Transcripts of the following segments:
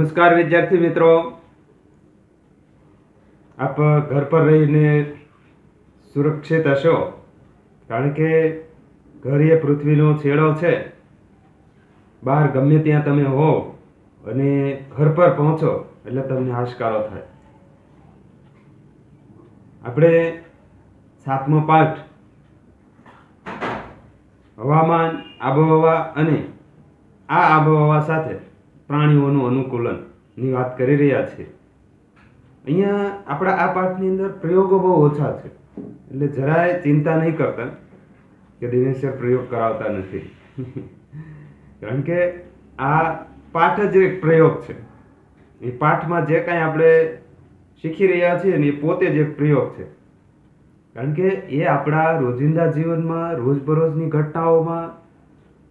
નમસ્કાર વિદ્યાર્થી મિત્રો, આપ ઘર પર રહીને સુરક્ષિત હશો, કારણ કે ઘર એ પૃથ્વીનો છેડો છે. બહાર ગમે ત્યાં તમે હો અને ઘર પર પહોંચો એટલે તમને આશકારો થાય. આપણે 7મો પાઠ હવામાન, આબોહવા અને આ આબોહવા સાથે પ્રાણીઓનું અનુકૂલનની વાત કરી રહ્યા છીએ. અહીંયા આપણા આ પાઠની અંદર પ્રયોગો બહુ ઓછા છે, એટલે જરાય ચિંતા નહીં કરતા કે દિનેશ સર પ્રયોગ કરાવતા નથી. કારણ કે આ પાઠ જ એક પ્રયોગ છે. એ પાઠમાં જે કાંઈ આપણે શીખી રહ્યા છીએ ને એ પોતે જ એક પ્રયોગ છે. કારણ કે એ આપણા રોજિંદા જીવનમાં, રોજબરોજની ઘટનાઓમાં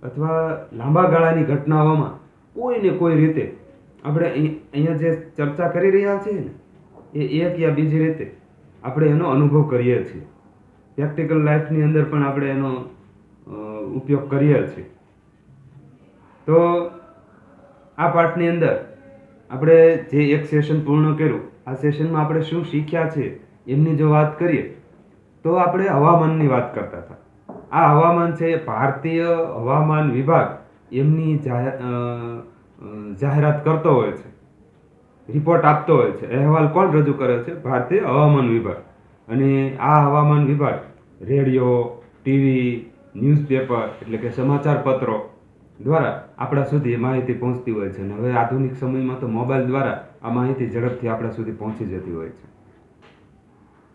અથવા લાંબા ગાળાની ઘટનાઓમાં કોઈ ને કોઈ રીતે આપણે અહીંયા જે ચર્ચા કરી રહ્યા છીએ ને એ એક યા બીજી રીતે આપણે એનો અનુભવ કરીએ છીએ. પ્રેક્ટિકલ લાઈફની અંદર પણ આપણે એનો ઉપયોગ કરીએ છીએ. તો આ પાઠની અંદર આપણે જે એક સેશન પૂર્ણ કર્યું, આ સેશનમાં આપણે શું શીખ્યા છે એમની જો વાત કરીએ તો આપણે હવામાનની વાત કરતા હતા. આ હવામાન છે એ ભારતીય હવામાન વિભાગ એમની જાહેરાત કરતો હોય છે, રિપોર્ટ આપતો હોય છે. અહેવાલ કોણ રજૂ કરે છે? ભારતીય હવામાન વિભાગ. અને આ હવામાન વિભાગ રેડિયો, ટીવી, ન્યૂઝપેપર એટલે કે સમાચાર પત્રો દ્વારા આપણા સુધી માહિતી પહોંચતી હોય છે. અને હવે આધુનિક સમયમાં તો મોબાઈલ દ્વારા આ માહિતી ઝડપથી આપણા સુધી પહોંચી જતી હોય છે.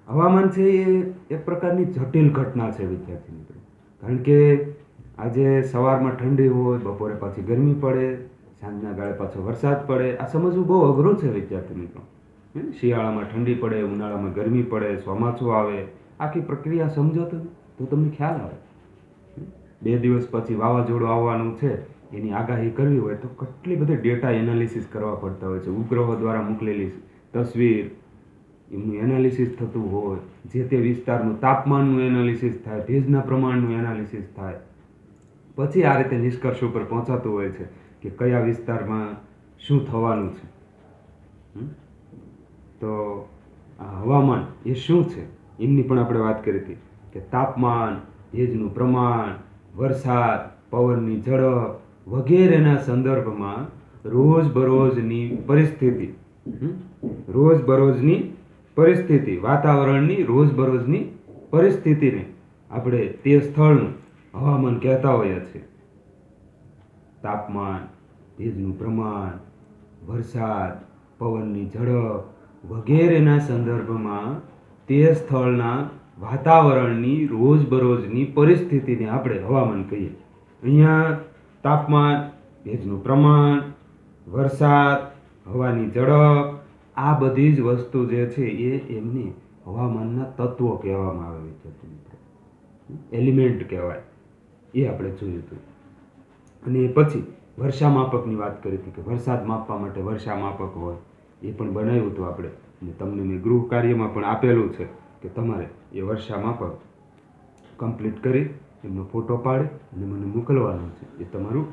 હવામાન છે એ એક પ્રકારની જટિલ ઘટના છે વિદ્યાર્થી મિત્રો. કારણ કે આજે સવારમાં ઠંડી હોય, બપોરે પાછી ગરમી પડે, સાંજના ગાળે પાછો વરસાદ પડે. આ સમજવું બહુ અઘરું છે વિદ્યાર્થી મિત્રો. શિયાળામાં ઠંડી પડે, ઉનાળામાં ગરમી પડે, ચોમાસું આવે, આખી પ્રક્રિયા સમજો તો તમને ખ્યાલ આવે. 2 દિવસ પછી વાવાઝોડું આવવાનું છે, એની આગાહી કરવી હોય તો કેટલી બધી ડેટા એનાલિસિસ કરવા પડતા હોય છે. ઉપગ્રહો દ્વારા મોકલેલી તસવીર, એમનું એનાલિસિસ થતું હોય, જે તે વિસ્તારનું તાપમાનનું એનાલિસિસ થાય, ભેજના પ્રમાણનું એનાલિસિસ થાય. પછી આ રીતે નિષ્કર્ષ ઉપર પહોંચાતું હોય છે કે કયા વિસ્તારમાં શું થવાનું છે. તો આ હવામાન એ શું છે એમની પણ આપણે વાત કરી હતી કે તાપમાન, ભેજનું પ્રમાણ, વરસાદ, પવનની ઝડપ વગેરેના સંદર્ભમાં રોજબરોજની પરિસ્થિતિ, વાતાવરણની રોજબરોજની પરિસ્થિતિને આપણે તે સ્થળનું હવામાન કહેતા હોઈએ છીએ. તાપમાન, ભેજનું પ્રમાણ, વરસાદ, પવનની ઝડપ વગેરેના સંદર્ભમાં તે સ્થળના વાતાવરણની રોજબરોજની પરિસ્થિતિને આપણે હવામાન કહીએ. અહીંયા તાપમાન, ભેજનું પ્રમાણ, વરસાદ, હવાની ઝડપ આ બધી જ વસ્તુ જે છે એ એમને હવામાનના તત્વો કહેવામાં આવે છે, એલિમેન્ટ કહેવાય. એ આપણે જોયું હતું. અને પછી વર્ષા માપકની વાત કરી હતી કે વરસાદ માપવા માટે વર્ષા માપક હોય, એ પણ બનાવ્યું હતું આપણે. અને તમને મેં ગૃહ કાર્યમાં પણ આપેલું છે કે તમારે એ વર્ષા માપક કમ્પ્લીટ કરી એમનો ફોટો પાડી અને મને મોકલવાનો છે. એ તમારું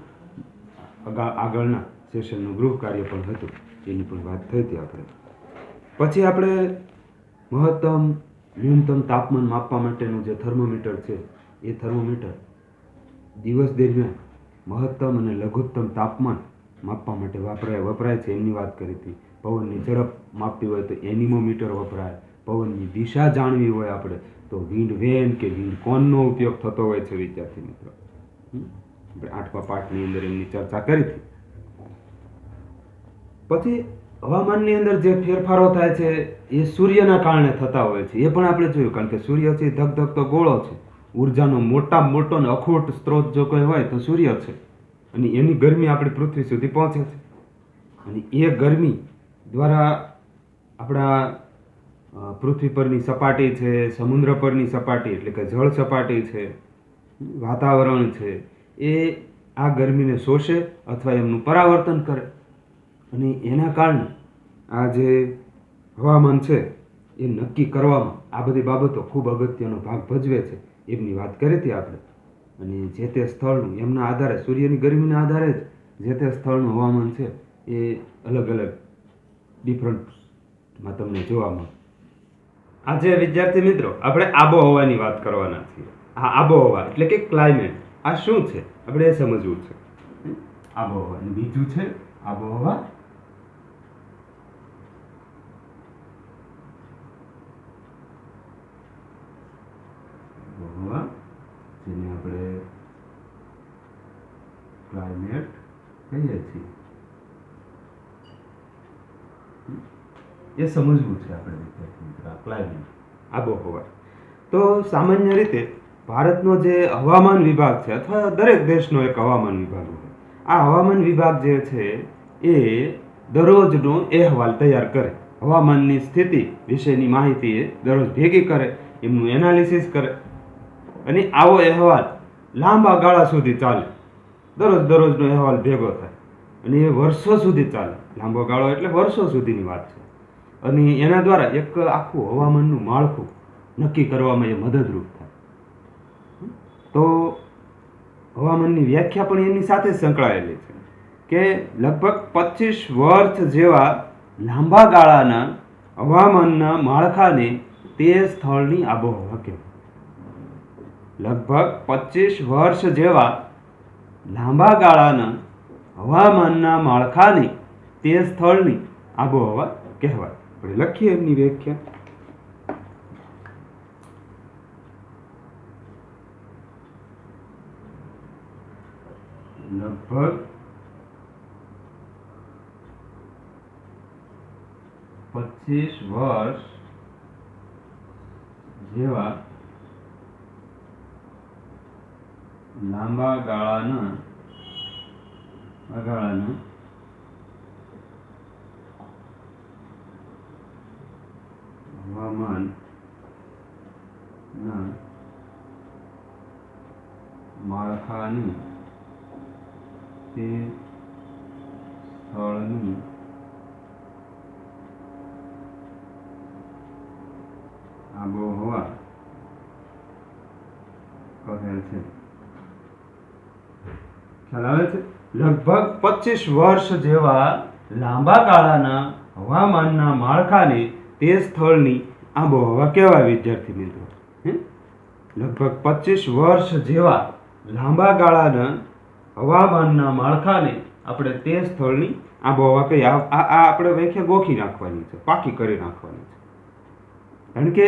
આગળના સેશનનું ગૃહ કાર્ય પણ હતું, એની પણ વાત થઈ હતી આપણે. પછી આપણે મહત્તમ, ન્યૂનતમ તાપમાન માપવા માટેનું જે થર્મોમીટર છે એ થર્મોમીટર દિવસ દરમિયાન મહત્તમ અને લઘુત્તમ તાપમાન માપવા માટે વપરાય છે એમની વાત કરી હતી. પવનની ઝડપ માપવી હોય તો એનિમોમીટર વપરાય. પવનની દિશા જાણવી હોય આપણે તો વિન્ડ વેન કે વિન્ડ કોનનો ઉપયોગ થતો હોય છે વિદ્યાર્થી મિત્રો. આપણે 8મા પાઠની અંદર એમની ચર્ચા કરી હતી. પછી હવામાનની અંદર જે ફેરફારો થાય છે એ સૂર્યના કારણે થતા હોય છે. એ પણ આપણે જોયું. કારણ કે સૂર્ય છે ધગધગતો ગોળો છે. ઉર્જાનો મોટામાં મોટો ને અખૂટ સ્ત્રોત જો કોઈ હોય તો સૂર્ય છે. અને એની ગરમી આપણી પૃથ્વી સુધી પહોંચે છે. અને એ ગરમી દ્વારા આપણા પૃથ્વી પરની સપાટી છે, સમુદ્ર પરની સપાટી એટલે કે જળ સપાટી છે, વાતાવરણ છે, એ આ ગરમીને શોષે અથવા એમનું પરાવર્તન કરે. અને એના કારણે આ જે હવામાન છે એ નક્કી કરવામાં આ બધી બાબતો ખૂબ અગત્યનો ભાગ ભજવે છે. એમની વાત કરી હતી આપણે. અને જે તે સ્થળનું એમના આધારે, સૂર્યની ગરમીના આધારે જ જે તે સ્થળનું હવામાન છે એ અલગ અલગ ડિફરન્ટમાં તમને જોવા મળે. આજે વિદ્યાર્થી મિત્રો આપણે આબોહવાની વાત કરવાના છીએ. આ આબોહવા એટલે કે ક્લાઇમેટ, આ શું છે આપણે એ સમજવું છે. આબોહવા અને બીજું છે આબોહવા જેને આપણે ક્લાઇમેટ કહીએ છીએ. એ સમજવું છે આપણે વિદ્યાર્થી મિત્રો. ક્લાઇમેટ, આબોહવા. તો સામાન્ય રીતે ભારતનો જે હવામાન વિભાગ છે અથવા દરેક દેશનો એક હવામાન વિભાગ હોય, આ હવામાન વિભાગ જે છે એ દરરોજનો અહેવાલ તૈયાર કરે. હવામાનની સ્થિતિ વિશેની માહિતી એ દરરોજ ભેગી કરે, એમનું એનાલિસિસ કરે અને આવો અહેવાલ લાંબા ગાળા સુધી ચાલે. દરરોજનો અહેવાલ ભેગો થાય અને એ વર્ષો સુધી ચાલે. લાંબો ગાળો એટલે વર્ષો સુધીની વાત છે. અને એના દ્વારા એક આખું હવામાનનું માળખું નક્કી કરવામાં એ મદદરૂપ થાય. તો હવામાનની વ્યાખ્યા પણ એની સાથે જ સંકળાયેલી છે કે લગભગ 25 વર્ષ જેવા લાંબા ગાળાના હવામાનના માળખાને તે સ્થળની આબોહવા કહેવાય. લગભગ 25 વર્ષ જેવા લાંબા ગાળાના હવામાનના માળખાને તે સ્થળની આબોહવા કહેવાય. આપણે લખીએ એમની વ્યાખ્યા. લગભગ 25 વર્ષ જેવા લાંબા ગાળાના હવામાનના માળખાની તે સ્થળની આબોહવા કહે છે. ખ્યાલ આવે છે? લગભગ 25 વર્ષ જેવા લાંબા ગાળાના હવામાનના માળખાને તે સ્થળની આબોહવા કહેવાય. વિદ્યાર્થી મિત્રો, લગભગ 25 વર્ષ જેવા લાંબા ગાળાના હવામાનના માળખાને આપણે તે સ્થળની આબોહવા કહીએ. આ આપણે વ્યાખ્યા ગોખી નાખવાની છે, પાકી કરી નાખવાની છે. કારણ કે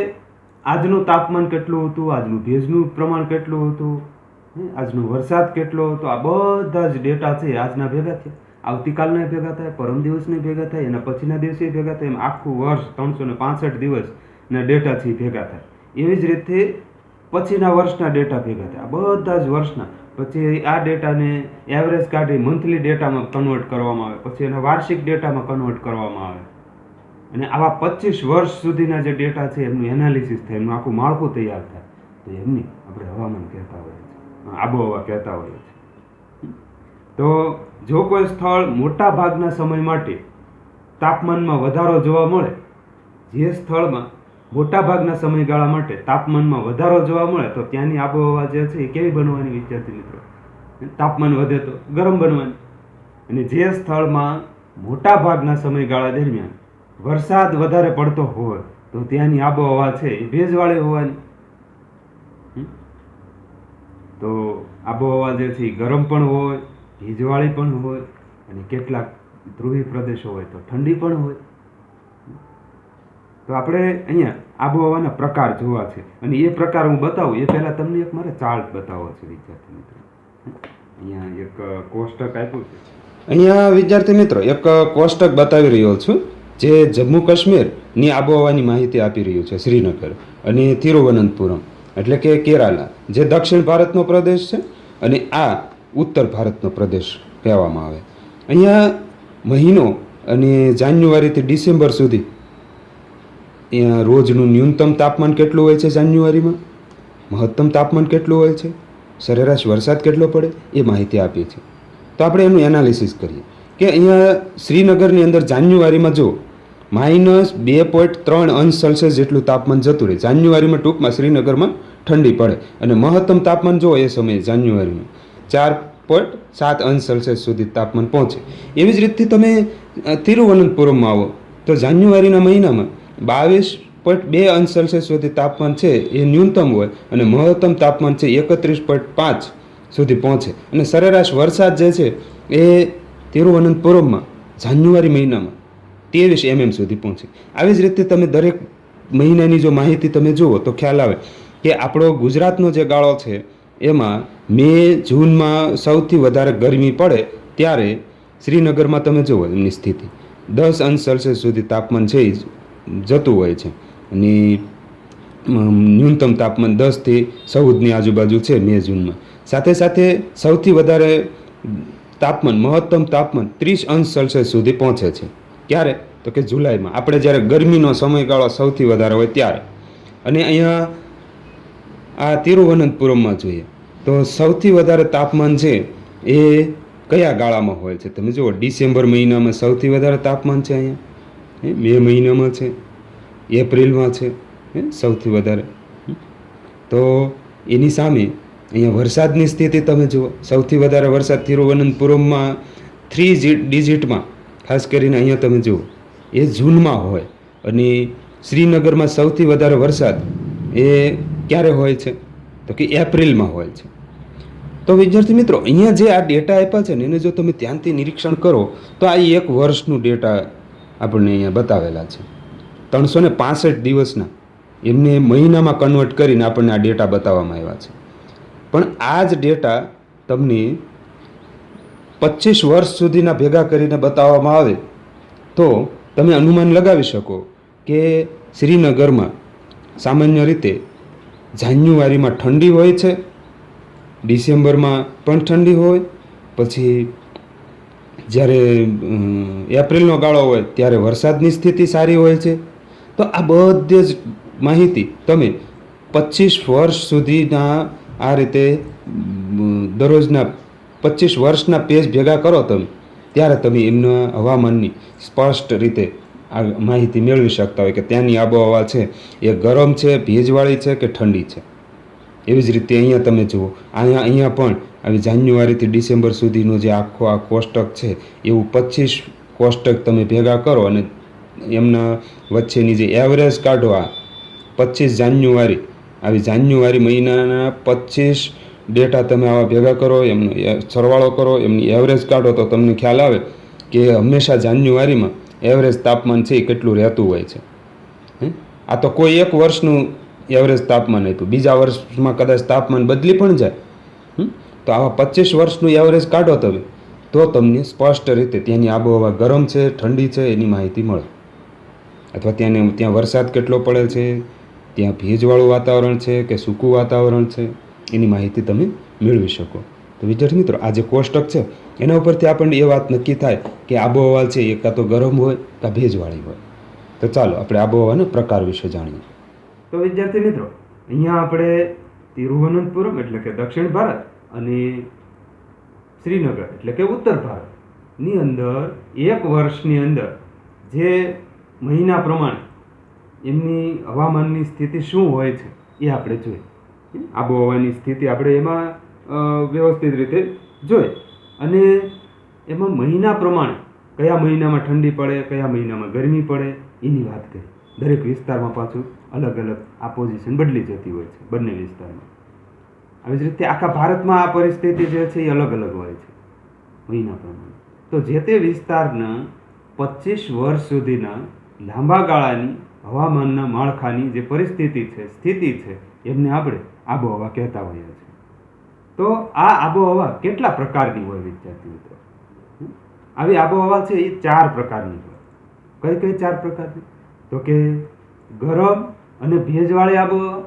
આજનું તાપમાન કેટલું હતું, આજનું ભેજનું પ્રમાણ કેટલું હતું, આજનો વરસાદ કેટલો હતો, આ બધા જ ડેટા છે આજના ભેગા થયા. આવતીકાલના ભેગા થાય, પરમ દિવસને ભેગા થાય, એના પછીના દિવસે ભેગા થાય. એમ આખું વર્ષ 365 દિવસના ડેટા છે ભેગા થાય. એવી જ રીતે પછીના વર્ષના ડેટા ભેગા થાય. આ બધા જ વર્ષના પછી આ ડેટાને એવરેજ કાઢી મંથલી ડેટામાં કન્વર્ટ કરવામાં આવે, પછી એના વાર્ષિક ડેટામાં કન્વર્ટ કરવામાં આવે અને આવા 25 વર્ષ સુધીના જે ડેટા છે એમનું એનાલિસિસ થાય, એમનું આખું માળખું તૈયાર થાય. તો એમની આપણે હવામાન કહેતા હોઈએ છીએ, આબોહવા કહેતા હોઈએ છીએ. તો જો કોઈ સ્થળ મોટા ભાગના સમય માટે તાપમાનમાં વધારો જોવા મળે, જે સ્થળમાં મોટા ભાગના સમયગાળા માટે તાપમાનમાં વધારો જોવા મળે તો ત્યાંની આબોહવા જે છે એ કેવી બનવાની વિદ્યાર્થી મિત્રો? તાપમાન વધે તો ગરમ બનવાની. અને જે સ્થળમાં મોટા ભાગના સમયગાળા દરમિયાન વરસાદ વધારે પડતો હોય તો ત્યાંની આબોહવા છે એ ભેજવાળી હોવાની. તો આબોહવા જે છે એ ગરમ પણ હોય, ભેજવાળી પણ હોય અને કેટલાક ધ્રુવીય પ્રદેશો હોય તો ઠંડી પણ હોય. તો આપણે અહીંયા આબોહવાના પ્રકાર જોવા છે અને એ પ્રકાર હું બતાવું એ પહેલાં તમને એક મારે ચાર્ટ બતાવવો છે વિદ્યાર્થી મિત્રો. અહીંયા એક કોષ્ટક આપ્યું છે. અહીંયા વિદ્યાર્થી મિત્રો એક કોષ્ટક બતાવી રહ્યો છું જે જમ્મુ કાશ્મીરની આબોહવાની માહિતી આપી રહ્યું છે. શ્રીનગર અને તિરુવનંતપુરમ એટલે કે કેરાલા જે દક્ષિણ ભારતનો પ્રદેશ છે અને આ ઉત્તર ભારતનો પ્રદેશ કહેવામાં આવે. અહીંયા મહિનો અને જાન્યુઆરીથી ડિસેમ્બર સુધી અહીંયા રોજનું ન્યૂનતમ તાપમાન કેટલું હોય છે જાન્યુઆરીમાં, મહત્તમ તાપમાન કેટલું હોય છે, સરેરાશ વરસાદ કેટલો પડે એ માહિતી આપી છે. તો આપણે એનું એનાલિસિસ કરીએ કે અહીંયા શ્રીનગરની અંદર જાન્યુઆરીમાં જો -2.3 અંશ સેલ્સિયસ જેટલું તાપમાન જતું રહે. જાન્યુઆરીમાં ટૂંકમાં શ્રીનગરમાં ઠંડી પડે અને મહત્તમ તાપમાન જો એ સમયે જાન્યુઆરીમાં 22.7 સુધી તાપમાન પહોંચે. એવી જ રીતથી તમે તિરુવનંતપુરમમાં આવો તો જાન્યુઆરીના મહિનામાં 22.2 સુધી તાપમાન છે એ ન્યૂનતમ હોય અને મહત્તમ તાપમાન છે 31.5 સુધી પહોંચે. અને સરેરાશ વરસાદ જે છે એ તિરુવનંતપુરમમાં જાન્યુઆરી મહિનામાં 23 mm સુધી પહોંચે. આવી જ રીતે તમે દરેક મહિનાની જો માહિતી તમે જુઓ તો ખ્યાલ આવે કે આપણો ગુજરાતનો જે ગાળો છે એમાં મે જૂનમાં સૌથી વધારે ગરમી પડે ત્યારે શ્રીનગરમાં તમે જુઓ એમની સ્થિતિ 10 સુધી તાપમાન છે એ જતું હોય છે અને ન્યૂનતમ તાપમાન 10થી 14ની આજુબાજુ છે મે જૂનમાં. સાથે સાથે સૌથી વધારે તાપમાન મહત્તમ તાપમાન 30 સુધી પહોંચે છે. ક્યારે? તો કે જુલાઈમાં, આપણે જ્યારે ગરમીનો સમયગાળો સૌથી વધારે હોય ત્યારે. અને અહીંયા આ તિરુવનંતપુરમમાં જોઈએ તો સૌથી વધારે તાપમાન છે એ કયા ગાળામાં હોય છે? તમે જુઓ, ડિસેમ્બર મહિનામાં સૌથી વધારે તાપમાન છે અહીંયા, મે મહિનામાં છે, એપ્રિલમાં છે સૌથી વધારે. તો એની સામે અહીંયા વરસાદની સ્થિતિ તમે જુઓ, સૌથી વધારે વરસાદ તિરુવનંતપુરમમાં 3 ડિજિટમાં, ખાસ કરીને અહીંયા તમે જુઓ એ જૂનમાં હોય. અને શ્રીનગરમાં સૌથી વધારે વરસાદ એ ક્યારે હોય છે? તો કે એપ્રિલમાં હોય છે. તો વિદ્યાર્થી મિત્રો, અહીંયા જે આ ડેટા આપ્યા છે ને એને જો તમે ધ્યાનથી નિરીક્ષણ કરો તો આ એક વર્ષનું ડેટા આપણને અહીંયા બતાવેલા છે. 365 દિવસના એમને મહિનામાં કન્વર્ટ કરીને આપણને આ ડેટા બતાવવામાં આવ્યા છે. પણ આ જ ડેટા તમને 25 વર્ષ સુધીના ભેગા કરીને બતાવવામાં આવે તો તમે અનુમાન લગાવી શકો કે શ્રીનગરમાં સામાન્ય રીતે જાન્યુઆરીમાં ઠંડી હોય છે, ડિસેમ્બરમાં પણ ઠંડી હોય, પછી જ્યારે એપ્રિલનો ગાળો હોય ત્યારે વરસાદની સ્થિતિ સારી હોય છે. તો આ બધી જ માહિતી તમે 25 વર્ષ સુધીના આ રીતે દરરોજના 25 વર્ષના પેજ ભેગા કરો તમે ત્યારે તમે એમના હવામાનની સ્પષ્ટ રીતે આ માહિતી મેળવી શકતા હોય કે ત્યાંની આબોહવા છે એ ગરમ છે, ભેજવાળી છે કે ઠંડી છે. એવી જ રીતે અહીંયા તમે જુઓ, અહીંયા પણ આવી જાન્યુઆરીથી ડિસેમ્બર સુધીનો જે આખો આ કોષ્ટક છે એવું 25 કોષ્ટક તમે ભેગા કરો અને એમના વચ્ચેની જે એવરેજ કાઢવા 25 જાન્યુઆરી, આવી જાન્યુઆરી મહિનાના 25 ડેટા તમે આવા ભેગા કરો, એમનો સરવાળો કરો, એમની એવરેજ કાઢો તો તમને ખ્યાલ આવે કે હંમેશા જાન્યુઆરીમાં એવરેજ તાપમાન છે એ કેટલું રહેતું હોય છે. આ તો કોઈ એક વર્ષનું એવરેજ તાપમાન આપ્યું, બીજા વર્ષમાં કદાચ તાપમાન બદલી પણ જાય. તો આવા 25 વર્ષનું એવરેજ કાઢો તમે તો તમને સ્પષ્ટ રીતે ત્યાંની આબોહવા ગરમ છે, ઠંડી છે એની માહિતી મળે. અથવા ત્યાં વરસાદ કેટલો પડે છે, ત્યાં ભેજવાળું વાતાવરણ છે કે સૂકું વાતાવરણ છે એની માહિતી તમે મેળવી શકો. તો વિદ્યાર્થી મિત્રો, આ જે કોષ્ટક છે એના ઉપરથી આપણને એ વાત નક્કી થાય કે આબોહવા છે એ કાં તો ગરમ હોય કાં ભેજવાળી હોય. તો ચાલો આપણે આબોહવાના પ્રકાર વિશે જાણીએ. તો વિદ્યાર્થી મિત્રો, અહીંયા આપણે તિરુવનંતપુરમ એટલે કે દક્ષિણ ભારત અને શ્રીનગર એટલે કે ઉત્તર ભારતની અંદર એક વર્ષની અંદર જે મહિના પ્રમાણે એમની હવામાનની સ્થિતિ શું હોય છે એ આપણે જોઈએ. આબોહવાની સ્થિતિ આપણે એમાં વ્યવસ્થિત રીતે જોઈએ અને એમાં મહિના પ્રમાણે કયા મહિનામાં ઠંડી પડે, કયા મહિનામાં ગરમી પડે એની વાત કરીએ. દરેક વિસ્તારમાં પાછું અલગ અલગ આ પોઝિશન બદલી જતી હોય છે બંને વિસ્તારમાં. આવી જ રીતે આખા ભારતમાં આ પરિસ્થિતિ જે છે એ અલગ અલગ હોય છે મહિના પ્રમાણે. તો જે તે વિસ્તારના 25 વર્ષ સુધીના લાંબા ગાળાની હવામાનના માળખાની જે પરિસ્થિતિ છે, સ્થિતિ છે, એમને આપણે આબોહવા કહેતા હોઈએ છીએ. તો આ આબોહવા કેટલા પ્રકારની હોય વિદ્યાર્થી મિત્રો? આવી આબોહવા છે એ 4 પ્રકારની હોય. કઈ કઈ 4 પ્રકારની? તો કે ગરમ અને ભેજવાળી આબોહવા,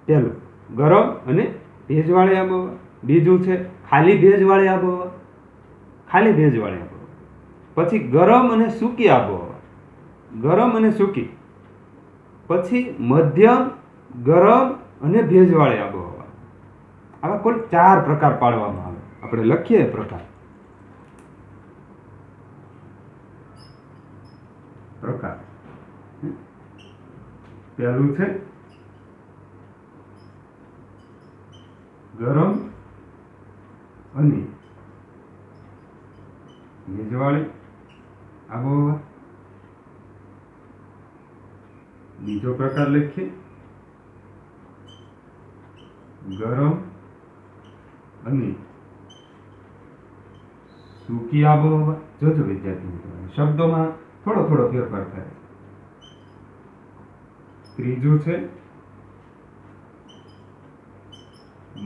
પહેલું ગરમ અને ભેજવાળી આબોહવા. બીજું છે ખાલી ભેજવાળી આબોહવા, ખાલી ભેજવાળી આબોહવા. પછી ગરમ અને સૂકી આબોહવા, ગરમ અને સૂકી. પછી મધ્યમ, ગરમ અને ભેજવાળી આબોહવા. આવા કુલ 4 પ્રકાર પાડવામાં આવે. આપણે લખીએ પ્રકાર. પહેલું છે ગરમ અને ભેજવાળી આબોહવા. બીજો પ્રકાર લખીએ ગરમ અને સૂકી આબોહવા. જોજો વિદ્યાર્થી મિત્રો, શબ્દોમાં થોડો થોડો ફેરફાર થાય. ત્રીજું છે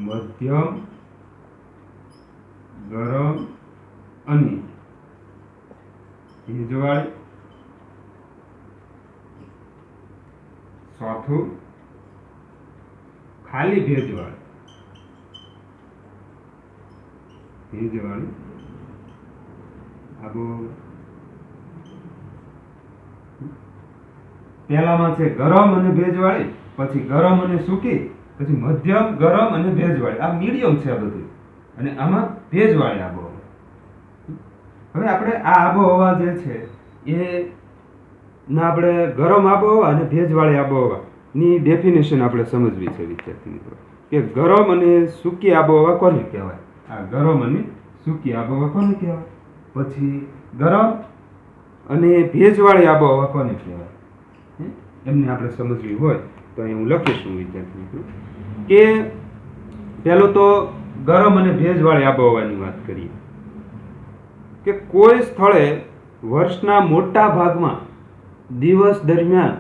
મધ્યમ ગરમ અને ભેજવાળી. ચોથું ખાલી ભેજવાળી આબોહવા. પહેલામાં છે ગરમ અને ભેજવાળી, પછી ગરમ અને સૂકી, પછી મધ્યમ ગરમ અને ભેજવાળી. આ મીડિયમ છે આ બધું, અને આમાં ભેજવાળી આબોહવા. હવે આપણે આ આબોહવા જે છે એ ના આપણે ગરમ આબોહવા અને ભેજવાળી આબોહવા ની ડેફિનેશન આપણે સમજવી છે વિદ્યાર્થી મિત્રો, કે ગરમ અને સૂકી આબોહવા કોને કહેવાય. આ ગરમ અને સૂકી આબોહવા કોને કહેવાય. પછી ગરમ અને ભેજવાળી આબોહવા કોને કહેવાય એમને આપણે સમજવી હોય તો અહીં હું લખીશું વિદ્યાર્થી મિત્રો, કે પહેલું તો ગરમ અને ભેજવાળી આબોહવાની વાત કરીએ, કે કોઈ સ્થળે વર્ષના મોટા ભાગમાં દિવસ દરમિયાન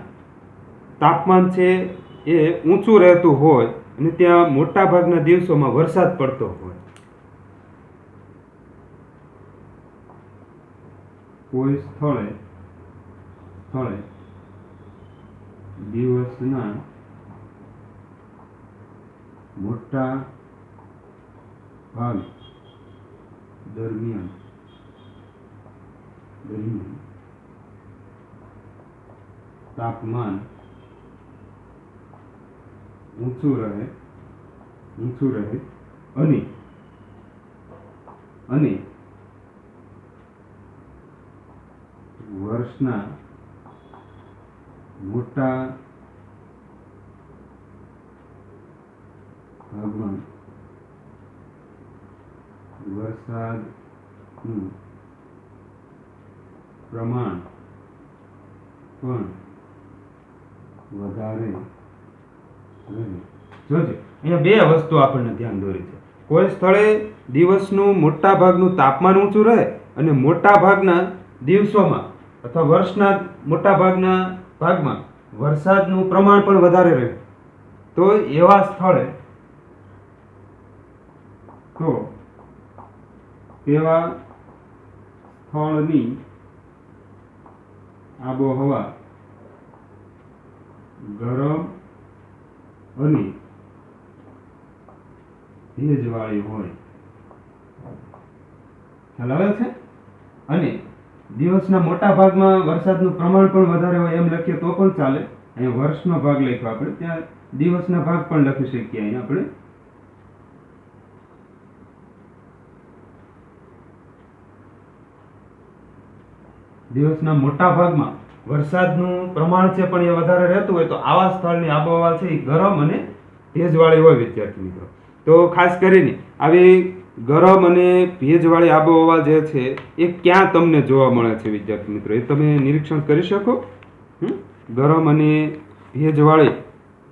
તાપમાન છે એ ઊંચું રહેતું હોય અને ત્યાં મોટા ભાગના દિવસોમાં વરસાદ પડતો હોય. કોઈ સ્થળે દિવસના મોટા ભાગ દરમિયાન તાપમાન ઊંચું રહે અને વર્ષના મોટા ભાગમાં વરસાદનું પ્રમાણ પણ વધારે રહે. જોજો અહીંયા બે વસ્તુ આપણને ધ્યાન દોરી છે. કોઈ સ્થળે દિવસનું મોટા ભાગનું તાપમાન ઊંચું રહે અને મોટા ભાગના દિવસોમાં અથવા વર્ષના મોટા ભાગના ભાગમાં વરસાદનું પ્રમાણ પણ વધારે રહે. તો એવા સ્થળે તેવા સ્થળની આબોહવા ગરમ અને ભેજવાળી હોય. ખ્યાલ આવે છે. અને દિવસના મોટા ભાગમાં વરસાદનું પ્રમાણ પણ વધારે હોય એમ લખીએ તો પણ ચાલે. અહીંયા વર્ષનો ભાગ લખ્યો આપણે, ત્યાં દિવસના ભાગ પણ લખી શકીએ. અહીંયા આપણે દિવસના મોટા ભાગમાં વરસાદનું પ્રમાણ છે પણ એ વધારે રહેતું હોય તો આવા સ્થળની આબોહવા છે એ ગરમ અને ભેજવાળી હોય વિદ્યાર્થી મિત્રો. તો ખાસ કરીને આવી ગરમ અને ભેજવાળી આબોહવા જે છે એ ક્યાં તમને જોવા મળે છે વિદ્યાર્થી મિત્રો, એ તમે નિરીક્ષણ કરી શકો. ગરમ અને ભેજવાળી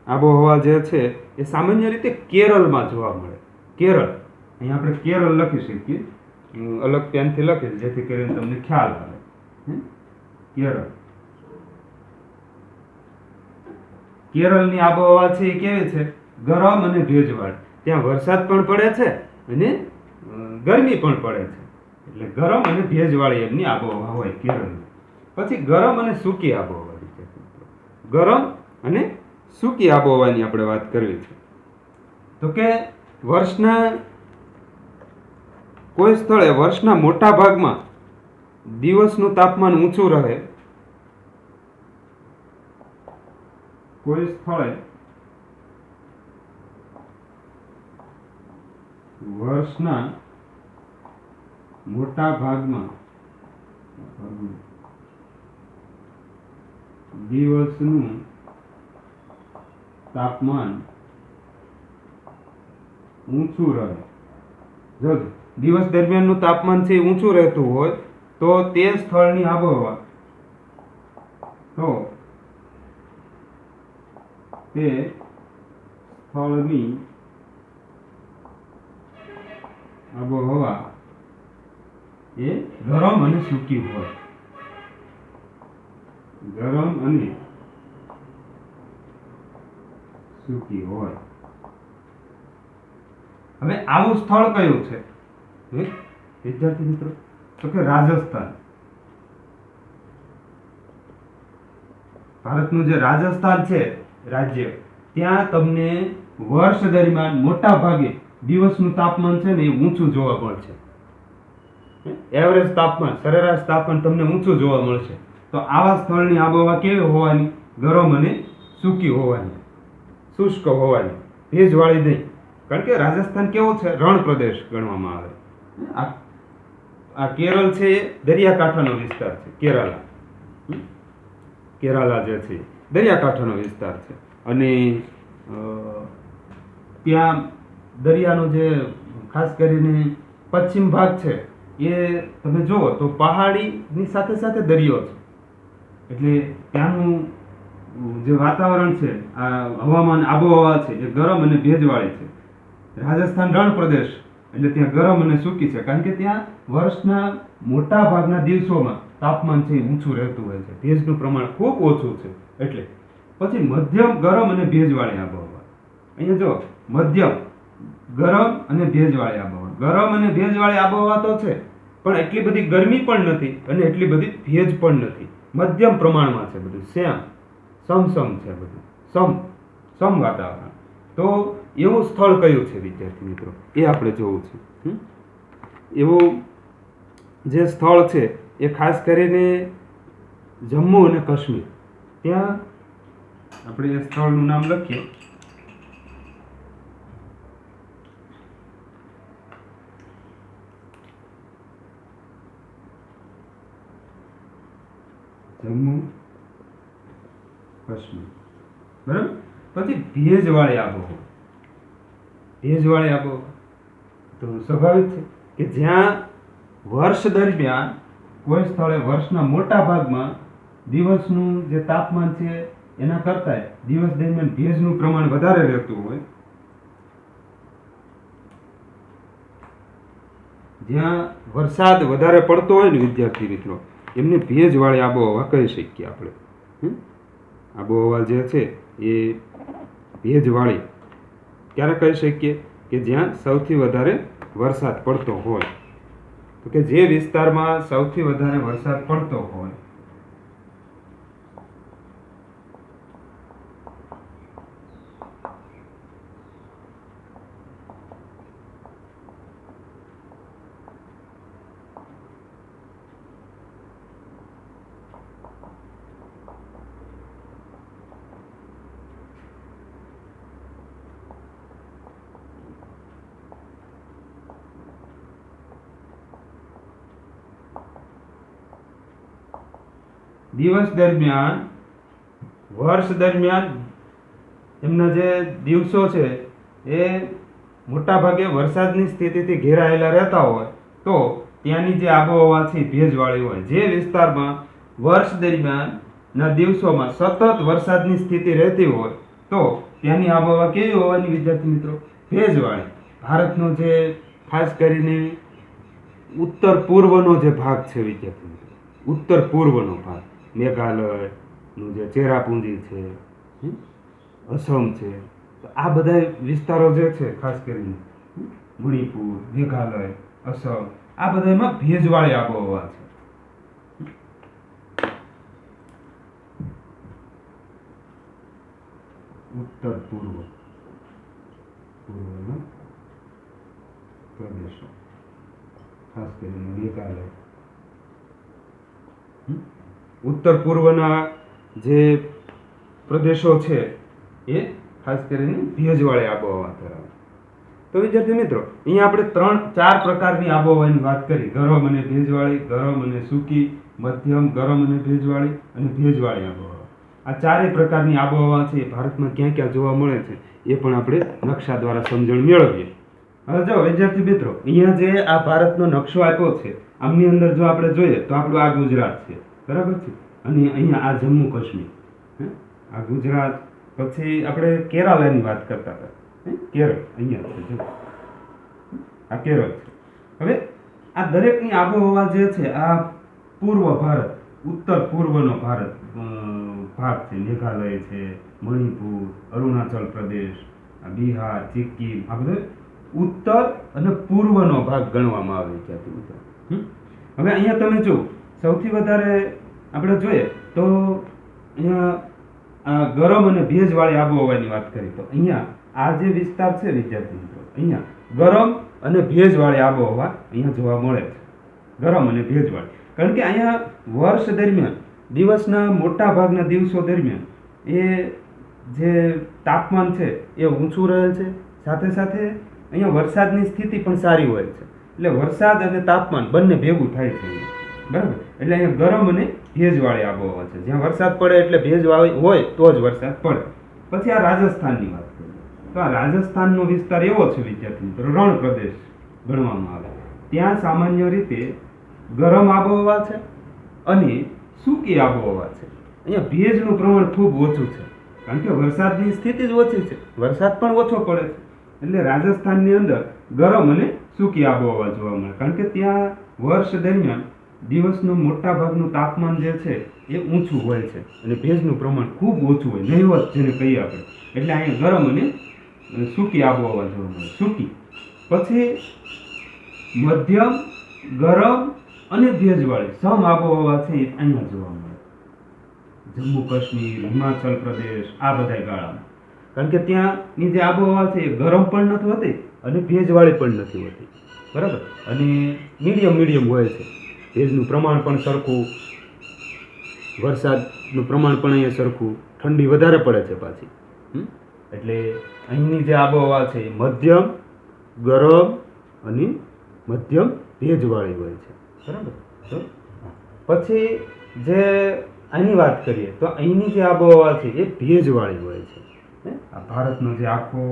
આબોહવા જે છે એ સામાન્ય રીતે કેરળમાં જોવા મળે. કેરળ, અહીંયા આપણે કેરળ લખી શકીએ, અલગ પેનથી લખીએ જેથી કરીને તમને ખ્યાલ આવે. કેરળની આબોહવા છે એ કેવી છે, ગરમ અને ભેજવાળી. ત્યાં વરસાદ પણ પડે છે અને ગરમી પણ પડે છે, એટલે ગરમ અને ભેજવાળી એમની આબોહવા હોય કેરળની. પછી ગરમ અને સૂકી આબોહવા. ગરમ અને સૂકી આબોહવાની આપણે વાત કરવી છે. તો કે વર્ષના કોઈ સ્થળે વર્ષના મોટા ભાગમાં દિવસનું તાપમાન ઊંચું રહે. કોઈ સ્થળે વર્ષના મોટા ભાગમાં દિવસનું તાપમાન ઊંચું રહે જો દિવસ દરમિયાનનું તાપમાન છે એ ઊંચું રહેતું હોય તો તે સ્થળની આબોહવા તો તે સ્થળની આબોહવા એ ગરમ અને સૂકી હોય. ગરમ અને સૂકી હોય. હવે આવું સ્થળ કયું છે વિદ્યાર્થી મિત્રો? તો કે રાજસ્થાન. ભારતનું જે રાજસ્થાન છે રાજ્ય, ત્યાં તમને વર્ષ દરમિયાન મોટા ભાગે દિવસનું તાપમાન છે ને એ ઊંચું જોવા મળશે. એવરેજ તાપમાન, સરેરાશ તાપમાન તમને ઊંચું જોવા મળશે. તો આવા સ્થળની આબોહવા કેવી હોવાની? ગરમ અને સૂકી હોવાની, શુષ્ક હોવાની, ભેજવાળી નહીં. કારણ કે રાજસ્થાન કેવો છે? રણ પ્રદેશ ગણવામાં આવે. આ કેરળ છે એ દરિયાકાંઠાનો વિસ્તાર છે. કેરાલા જે છે દરિયાકાંઠાનો વિસ્તાર છે અને ત્યાં દરિયાનો જે ખાસ કરીને પશ્ચિમ ભાગ છે એ તમે જુઓ તો પહાડીની સાથે સાથે દરિયો છે. એટલે ત્યાંનું જે વાતાવરણ છે, આ હવામાન આબોહવા છે એ ગરમ અને ભેજવાળી છે. રાજસ્થાન રણ પ્રદેશ એટલે ત્યાં ગરમ અને સૂકી છે, કારણ કે ત્યાં વર્ષના મોટા ભાગના દિવસોમાં તાપમાન છે ઊંચું રહેતું હોય છે, ભેજનું પ્રમાણ ખૂબ ઓછું છે. એટલે પછી મધ્યમ ગરમ અને ભેજવાળી આબોહવા. અહીંયા જો મધ્યમ ગરમ અને ભેજવાળી આબોહવા. ગરમ અને ભેજવાળી આબોહવા તો છે, પણ એટલી બધી ગરમી પણ નથી અને એટલી બધી ભેજ પણ નથી. મધ્યમ પ્રમાણમાં છે બધું, સમસમ છે બધું, સમ વાતાવરણ. તો એવું સ્થળ કયું છે વિદ્યાર્થી મિત્રો? એ આપણે જોવું છે. એવું જે સ્થળ છે એ ખાસ કરીને જમ્મુ અને કાશ્મીર, ત્યાં આપણે એ સ્થળનું નામ લખીએ. જમ્મુ કાશ્મીર, બરાબર. પછી ભેજવાળી આબોહવા. ભેજવાળી આબોહવા તો સ્વાભાવિક છે કે જ્યાં વર્ષ દરમિયાન કોઈ સ્થળે વર્ષના મોટા ભાગમાં દિવસનું જે તાપમાન છે એના કરતાં દિવસ દરમિયાન ભેજનું પ્રમાણ વધારે રહેતું હોય, જ્યાં વરસાદ વધારે પડતો હોય ને વિદ્યાર્થી મિત્રો, એમને ભેજવાળી આબોહવા કહી શકીએ આપણે. આબોહવા જે છે એ ભેજવાળી ક્યારે કહી શકીએ? કે જ્યાં સૌથી વધારે વરસાદ પડતો હોય. તો કે જે વિસ્તારમાં સૌથી વધારે વરસાદ પડતો હોય દિવસ દરમિયાન, વર્ષ દરમિયાન એમના જે દિવસો છે એ મોટા ભાગે વરસાદની સ્થિતિથી ઘેરાયેલા રહેતા હોય, તો ત્યાંની જે આબોહવા છે ભેજવાળી હોય. જે વિસ્તારમાં વર્ષ દરમિયાનના દિવસોમાં સતત વરસાદની સ્થિતિ રહેતી હોય, તો ત્યાંની આબોહવા કેવી હોવાની વિદ્યાર્થી મિત્રો? ભેજવાળી. ભારતનો જે ખાસ કરીને ઉત્તર પૂર્વનો જે ભાગ છે વિદ્યાર્થી મિત્રો, ઉત્તર પૂર્વનો ભાગ, મેઘાલયનું જે ચેરાપુંજી છે, અસમ છે, તો આ બધા વિસ્તારો જે છે ખાસ કરીને મણિપુર, મેઘાલય, અસમ, આ બધામાં ભેજવાળી આબોહવા છે. ઉત્તર પૂર્વના પ્રદેશો, ખાસ કરીને મેઘાલય. ઉત્તર પૂર્વના જે પ્રદેશો છે એ ખાસ કરીને ભેજવાળી આબોહવા ધરાવે. તો વિદ્યાર્થી મિત્રો, અહીંયા આપણે 3-4 પ્રકારની આબોહવાની વાત કરી. ગરમ અને ભેજવાળી, ગરમ અને સૂકી, મધ્યમ ગરમ અને ભેજવાળી અને ભેજવાળી આબોહવા. આ ચારેય પ્રકારની આબોહવા છે એ ભારતમાં ક્યાં ક્યાં જોવા મળે છે એ પણ આપણે નકશા દ્વારા સમજણ મેળવીએ. હવે જો વિદ્યાર્થી મિત્રો, અહીંયા જે આ ભારતનો નકશો આપ્યો છે, આમની અંદર જો આપણે જોઈએ તો આપણું આ ગુજરાત છે, બરાબર છે, અને અહીંયા આ જમ્મુ કાશ્મીર, આ ગુજરાત. પછી આપણે કેરાલાની વાત કરતા હતા, કેરળ અહીંયા છે, જો આ કેરળ છે. હવે આ દરેકની આબોહવા જે છે, આ પૂર્વ ભારત, ઉત્તર પૂર્વનો ભારત ભાગ છે. મેઘાલય છે, મણિપુર, અરુણાચલ પ્રદેશ, બિહાર, સિક્કિમ, આ બધો ઉત્તર અને પૂર્વનો ભાગ ગણવામાં આવે છે. હવે અહીંયા તમે જો સૌથી વધારે આપણે જોઈએ તો અહીંયા આ ગરમ અને ભેજવાળી આબોહવાની વાત કરીએ તો અહીંયા આ જે વિસ્તાર છે વિદ્યાર્થી મિત્રો, અહીંયા ગરમ અને ભેજવાળી આબોહવા અહીંયા જોવા મળે છે. ગરમ અને ભેજવાળી, કારણ કે અહીંયા વર્ષ દરમિયાન દિવસના મોટા ભાગના દિવસો દરમિયાન એ જે તાપમાન છે એ ઊંચું રહે છે. સાથે સાથે અહીંયા વરસાદની સ્થિતિ પણ સારી હોય છે. એટલે વરસાદ અને તાપમાન બંને ભેગું થાય છે, બરાબર. એટલે અહીંયા ગરમ અને ભેજવાળી આબોહવા છે. જ્યાં વરસાદ પડે એટલે ભેજ હોય તો જ વરસાદ પડે. પછી આ રાજસ્થાનની વાત કરીએ તો આ રાજસ્થાનનો વિસ્તાર એવો છે વિદ્યાર્થી મિત્રો, રણ પ્રદેશ ગણવામાં આવે. ત્યાં સામાન્ય રીતે ગરમ આબોહવા છે અને સૂકી આબોહવા છે. અહીંયા ભેજનું પ્રમાણ ખૂબ ઓછું છે, કારણ કે વરસાદની સ્થિતિ જ ઓછી છે, વરસાદ પણ ઓછો પડે છે. એટલે રાજસ્થાનની અંદર ગરમ અને સૂકી આબોહવા જોવા મળે, કારણ કે ત્યાં વર્ષ દરમિયાન દિવસનું મોટા ભાગનું તાપમાન જે છે એ ઊંચું હોય છે અને ભેજનું પ્રમાણ ખૂબ ઓછું હોય, નહિવત જેને કહીએ આપણે. એટલે અહીંયા ગરમ અને સૂકી આબોહવા જોવા મળે. સૂકી પછી મધ્યમ, ગરમ અને ભેજવાળી સમ આબોહવા છે એ અહીંયા જોવા મળે. જમ્મુ કાશ્મીર, હિમાચલ પ્રદેશ, આ બધા ગાળામાં, કારણ કે ત્યાંની જે આબોહવા છે એ ગરમ પણ નથી હોતી અને ભેજવાળી પણ નથી હોતી, બરાબર. અને મીડિયમ હોય છે. ભેજનું પ્રમાણ પણ સરખું, વરસાદનું પ્રમાણ પણ અહીંયા સરખું, ઠંડી વધારે પડે છે પાછી. એટલે અહીંની જે આબોહવા છે એ મધ્યમ, ગરમ અને મધ્યમ ભેજવાળી હોય છે, બરાબર. તો પછી જે આની વાત કરીએ તો અહીંની જે આબોહવા છે એ ભેજવાળી હોય છે. આ ભારતનો જે આખો